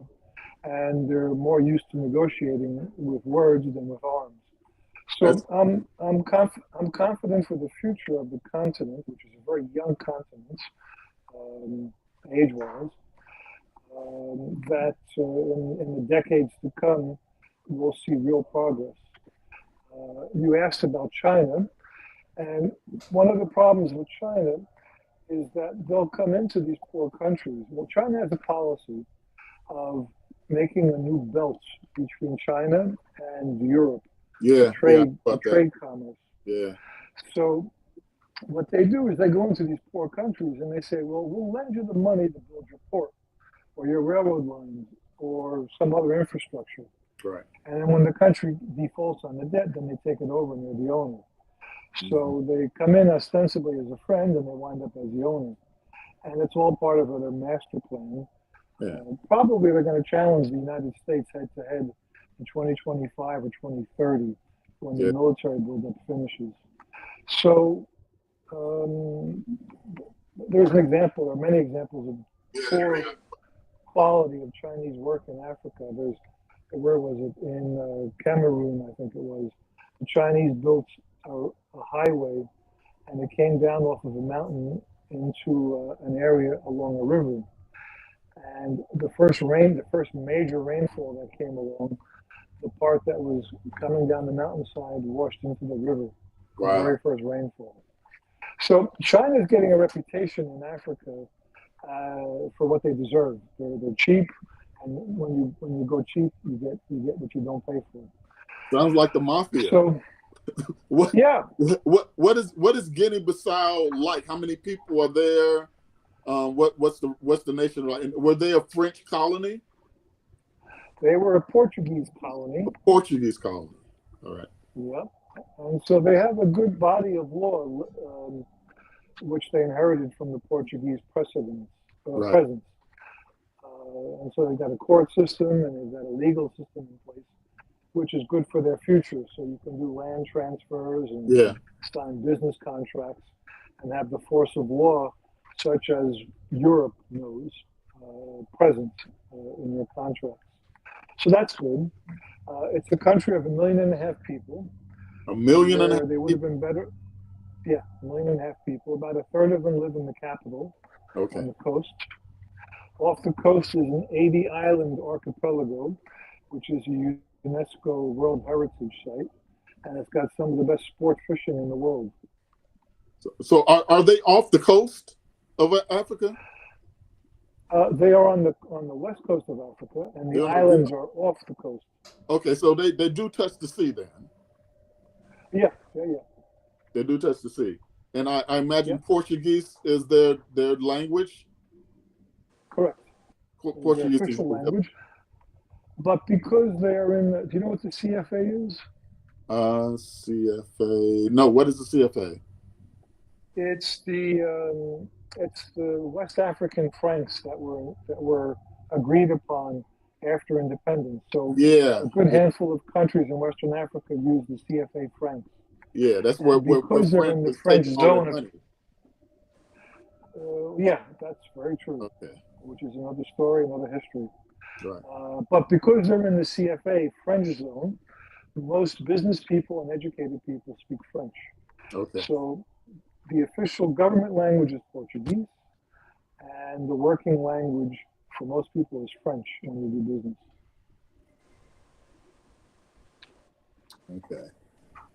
and they're more used to negotiating with words than with arms. So I'm confident for the future of the continent, which is a very young continent, age-wise, that in the decades to come, we'll see real progress. You asked about China, and one of the problems with China is that they'll come into these poor countries. Well, China has a policy of making a new belt between China and Europe. Yeah. Trade That. commerce. Yeah. So what they do is they go into these poor countries and they say, well, we'll lend you the money to build your port or your railroad lines or some other infrastructure. Right. And then when the country defaults on the debt, then they take it over and they're the owner. So they come in ostensibly as a friend and they wind up as the owner. And it's all part of their master plan. Yeah. Probably they're going to challenge the United States head to head in 2025 or 2030 when the military buildup finishes. So there's an example, or many examples of poor quality of Chinese work in Africa. There's, where was it? In Cameroon, I think it was. The Chinese built a highway, and it came down off of a mountain into an area along a river. And the first major rainfall that came along, the part that was coming down the mountainside washed into the river. Wow. The very first rainfall. So China is getting a reputation in Africa for what they deserve. They're cheap, and when you go cheap, you get what you don't pay for. Sounds like the mafia. So, what? Yeah. What is Guinea-Bissau like? How many people are there? What's the nation like? Were they a French colony? They were a Portuguese colony. A Portuguese colony. All right. Yep. And so they have a good body of law, which they inherited from the Portuguese presence. And so they've got a court system and they've got a legal system in place, which is good for their future. So you can do land transfers and sign business contracts and have the force of law, such as Europe knows, present in your contracts. So that's good. It's a country of 1.5 million people. 1.5 million? They would have been better. Yeah, 1.5 million people. About a third of them live in the capital on the coast. Off the coast is an 80-island archipelago, which is a UNESCO World Heritage Site, and it's got some of the best sport fishing in the world. So are they off the coast of Africa? They are on the west coast of Africa, and the islands are off the coast. Okay, so they do touch the sea then. Yeah. They do touch the sea, and I imagine Portuguese is their language. Correct. Portuguese is official language. But because they're in, do you know what the CFA is? CFA. No, what is the CFA? It's the West African francs that were agreed upon after independence. So a good handful of countries in Western Africa use the CFA francs. Yeah, that's where they're in the French zone. Yeah, that's very true. Okay. Which is another story, another history. Right. But because they're in the CFA French zone, most business people and educated people speak French. Okay. So the official government language is Portuguese, and the working language for most people is French when you do business. Okay.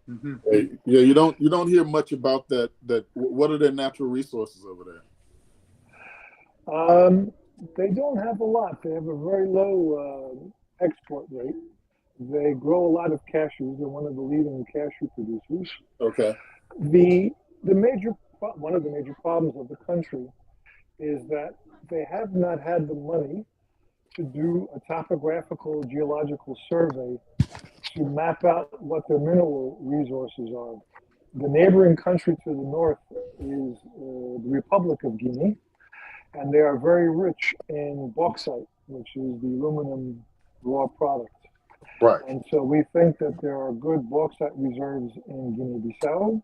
Mm-hmm. Yeah, you don't hear much about that. What are their natural resources over there? They don't have a lot. They have a very low export rate. They grow a lot of cashews. They're one of the leading cashew producers. Okay. One of the major problems of the country is that they have not had the money to do a topographical geological survey to map out what their mineral resources are. The neighboring country to the north is the Republic of Guinea, and they are very rich in bauxite, which is the aluminum raw product. Right. And so we think that there are good bauxite reserves in Guinea-Bissau,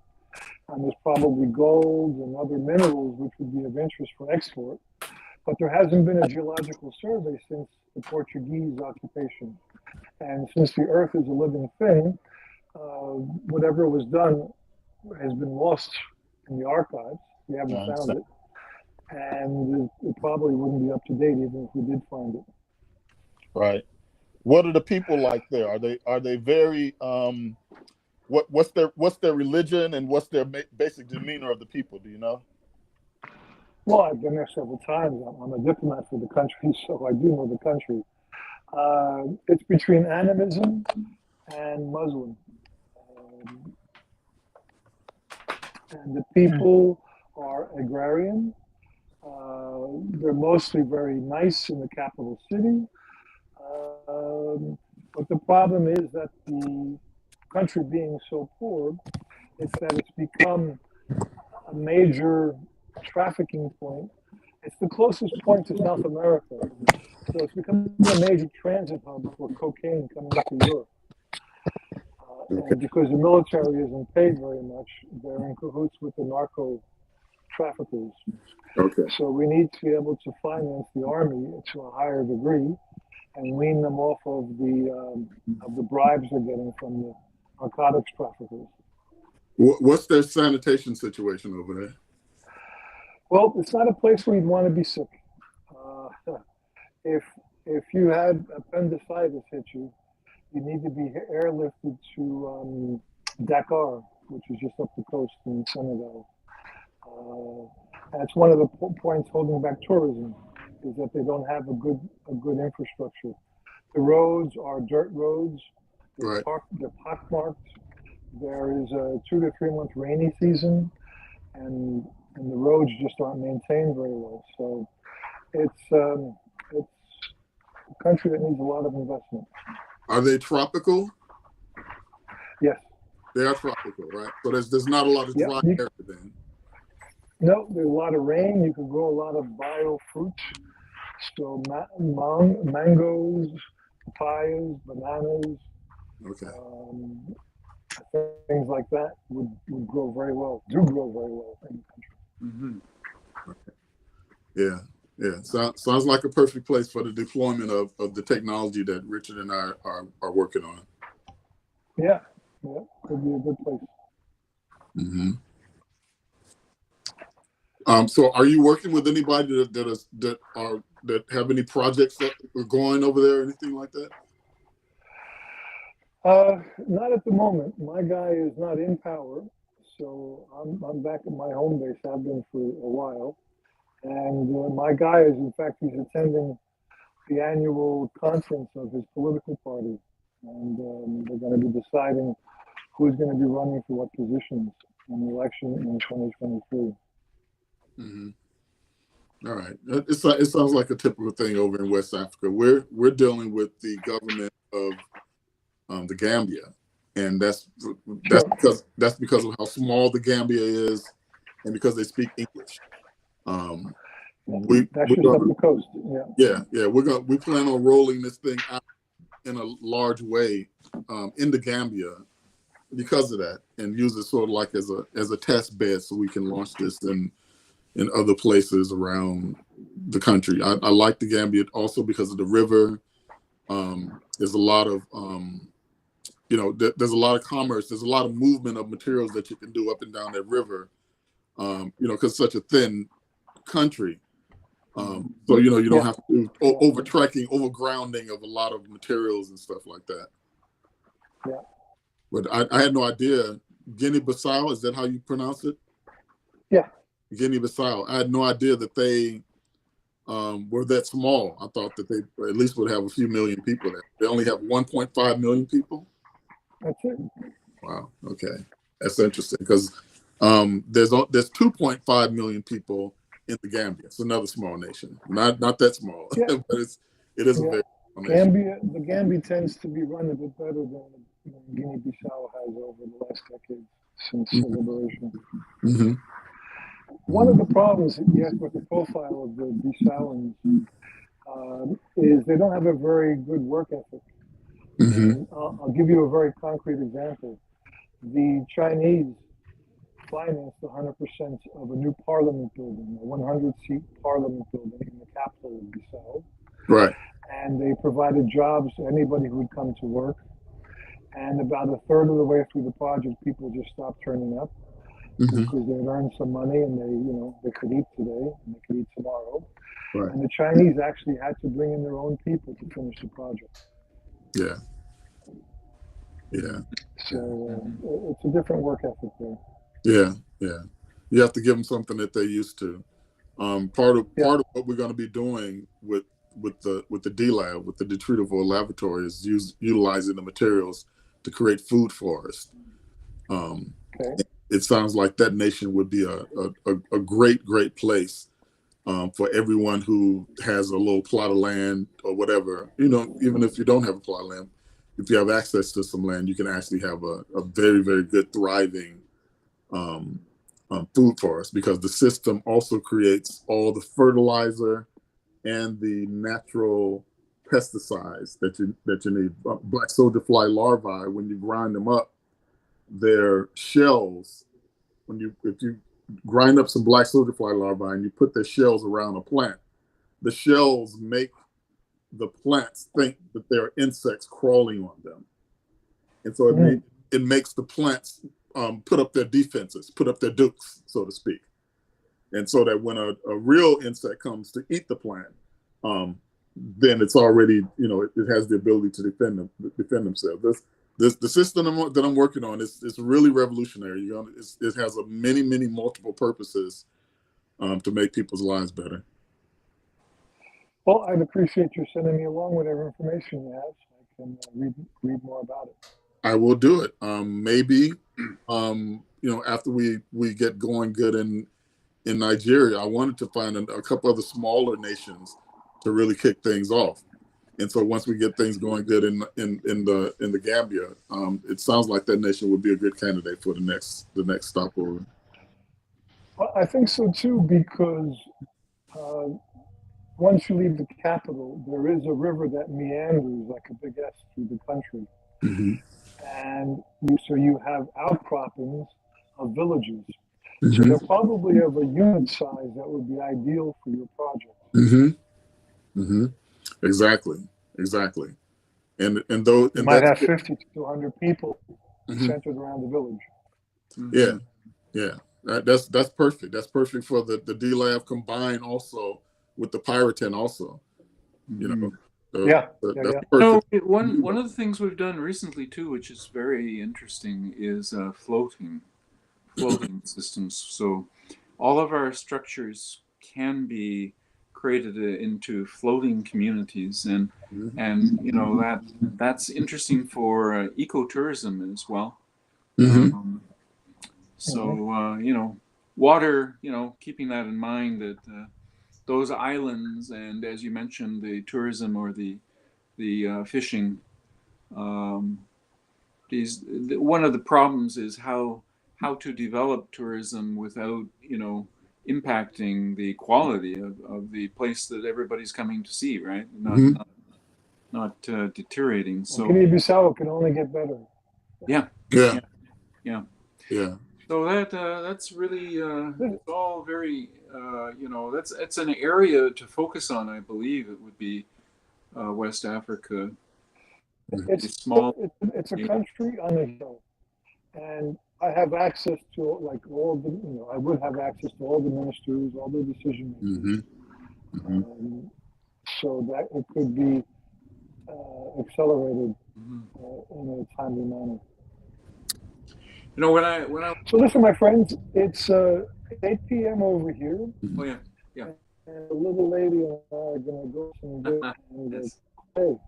and there's probably gold and other minerals which would be of interest for export. But there hasn't been a geological survey since the Portuguese occupation. And since the Earth is a living thing, whatever was done has been lost in the archives. We haven't found it. And it probably wouldn't be up to date even if we did find it. Right. What are the people like there? Are they very what's their religion and what's their basic demeanor of the people? Do you know? Well, I've been there several times. I'm a diplomat for the country, so I do know the country. It's between animism and Muslim. And the people are agrarian. They're mostly very nice in the capital city. But the problem is that the country being so poor, it's that it's become a major trafficking point. It's the closest point to South America. So it's become a major transit hub for cocaine coming to Europe. And because the military isn't paid very much, they're in cahoots with the narco traffickers. Okay. So we need to be able to finance the army to a higher degree and wean them off of the bribes they're getting from the narcotics traffickers. What's their sanitation situation over there? Well, it's not a place where you'd want to be sick. If you had appendicitis hit you, you need to be airlifted to Dakar, which is just up the coast in Senegal. That's one of the points holding back tourism, is that they don't have a good infrastructure. The roads are dirt roads. They're pockmarked. There is a 2 to 3 month rainy season, and the roads just aren't maintained very well. So it's a country that needs a lot of investment. Are they tropical? Yes. They are tropical, right? So there's not a lot of dry area then. No, there's a lot of rain. You can grow a lot of bio fruit. So mangoes, papayas, bananas, things like that would grow very well, do grow very well in the country. Mm-hmm. Okay. Yeah. Sounds like a perfect place for the deployment of the technology that Richard and I are working on. Yeah, could be a good place. Mm-hmm. So are you working with anybody that have any projects that are going over there or anything like that? Not at the moment. My guy is not in power, so I'm back at my home base. I've been for a while, and my guy is, in fact, he's attending the annual conference of his political party, and they're going to be deciding who's going to be running for what positions in the election in 2023. Mm-hmm. All right. It sounds like a typical thing over in West Africa. We're dealing with the government of the Gambia, and that's because of how small the Gambia is, and because they speak English. That's just up the coast. Yeah. We plan on rolling this thing out in a large way in the Gambia because of that, and use it sort of like as a test bed so we can launch this in other places around the country. I like the Gambia also because of the river. There's a lot of there's a lot of commerce. There's a lot of movement of materials that you can do up and down that river. Because it's such a thin country. So you don't have to do over trekking, over grounding of a lot of materials and stuff like that. Yeah. But I had no idea. Guinea-Bissau, is that how you pronounce it? Yeah. Guinea-Bissau. I had no idea that they were that small. I thought that they at least would have a few million people there. They only have 1.5 million people. That's it. Wow. Okay, that's interesting because there's 2.5 million people in the Gambia. It's another small nation, not that small, but it is a very small nation. The Gambia tends to be run a bit better than Guinea-Bissau has over the last decade since the liberation. Mm-hmm. One of the problems, yes, with the profile of the Bisauans is they don't have a very good work ethic. Mm-hmm. And I'll give you a very concrete example. The Chinese financed 100% of a new parliament building, a 100-seat parliament building in the capital of Bissau. Right. And they provided jobs to anybody who would come to work. And about a third of the way through the project, people just stopped turning up Mm-hmm. because they'd earned some money and they could eat today and they could eat tomorrow. Right. And the Chinese actually had to bring in their own people to finish the project. Yeah. Yeah. So it's a different work ethic there. Yeah. Yeah. You have to give them something that they're used to. Part of what we're going to be doing with the D lab, with the Detritivore laboratory, is utilizing the materials to create food forest. Okay. It sounds like that nation would be a great place for everyone who has a little plot of land or whatever. Even if you don't have a plot of land, if you have access to some land, you can actually have a very, very good, thriving food forest, because the system also creates all the fertilizer and the natural pesticides that you need. Black soldier fly larvae, when you grind them up, their shells, if you grind up some black soldier fly larvae and you put their shells around a plant, the shells make the plants think that there are insects crawling on them. And so it makes the plants put up their defenses, put up their dukes, so to speak. And so that when a real insect comes to eat the plant, then it's already, it has the ability to defend themselves. The system that I'm working on is really revolutionary. It has many multiple purposes to make people's lives better. Well, I'd appreciate you sending me along whatever information you have so I can read more about it. I will do it. Maybe, after we get going good in Nigeria, I wanted to find a couple other smaller nations to really kick things off. And so once we get things going good in the Gambia, it sounds like that nation would be a good candidate for the next stopover. Well, I think so too, because once you leave the capital, there is a river that meanders like a big S through the country. Mm-hmm. And so you have outcroppings of villages. Mm-hmm. So they're probably of a unit size that would be ideal for your project. Mm-hmm. Mm-hmm. Exactly. And those you might have 50 to 100 people centered around the village. Mm-hmm. Yeah. That's perfect. That's perfect for the D lab combined also with the Pyrotin also. That's perfect. One of the things we've done recently too, which is very interesting, is floating systems. So all of our structures can be created into floating communities, and that's interesting for ecotourism as well. Mm-hmm. Water, keeping that in mind, that those islands, and as you mentioned, the tourism or the fishing, one of the problems is how to develop tourism without impacting the quality of the place that everybody's coming to see, right? Not deteriorating. So Guinea-Bissau can only get better. Yeah. So that's really it's all very it's an area to focus on. I believe it would be West Africa. It's a country on a hill, and I have access to all the I would have access to all the ministers, all the decision makers, so that it could be accelerated in a timely manner. When I So listen, my friends, it's 8 p.m. over here. Oh yeah. And a little lady and I are gonna go some good and hey.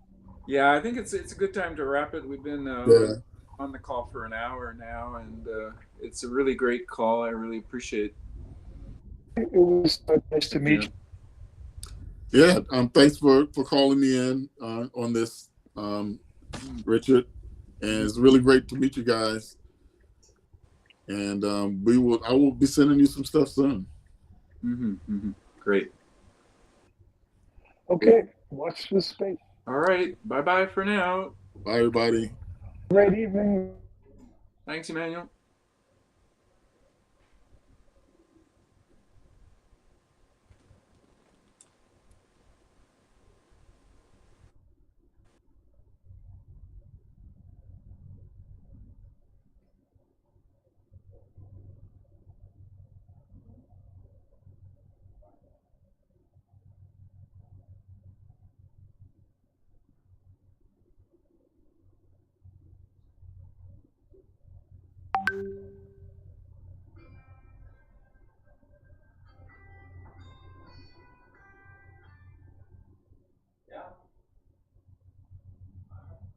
Yeah, I think it's a good time to wrap it. We've been on the call for an hour now, and it's a really great call. I really appreciate it. It was nice to meet you. Yeah, thanks for calling me in on this, Richard, and it's really great to meet you guys. And I will be sending you some stuff soon. Great. Okay, watch this space. All right. Bye bye for now. Bye, everybody. Great evening. Thanks, Emmanuel. Yeah.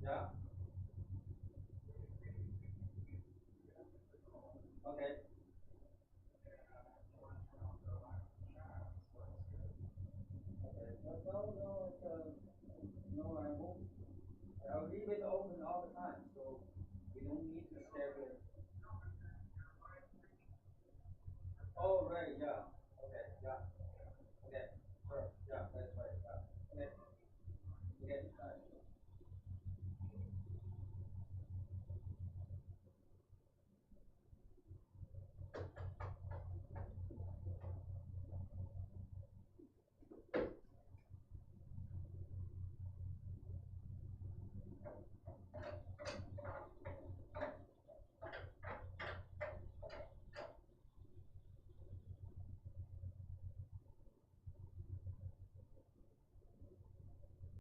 Yeah. Okay. Okay. No, no, no, I won't. I'll leave it open all the time.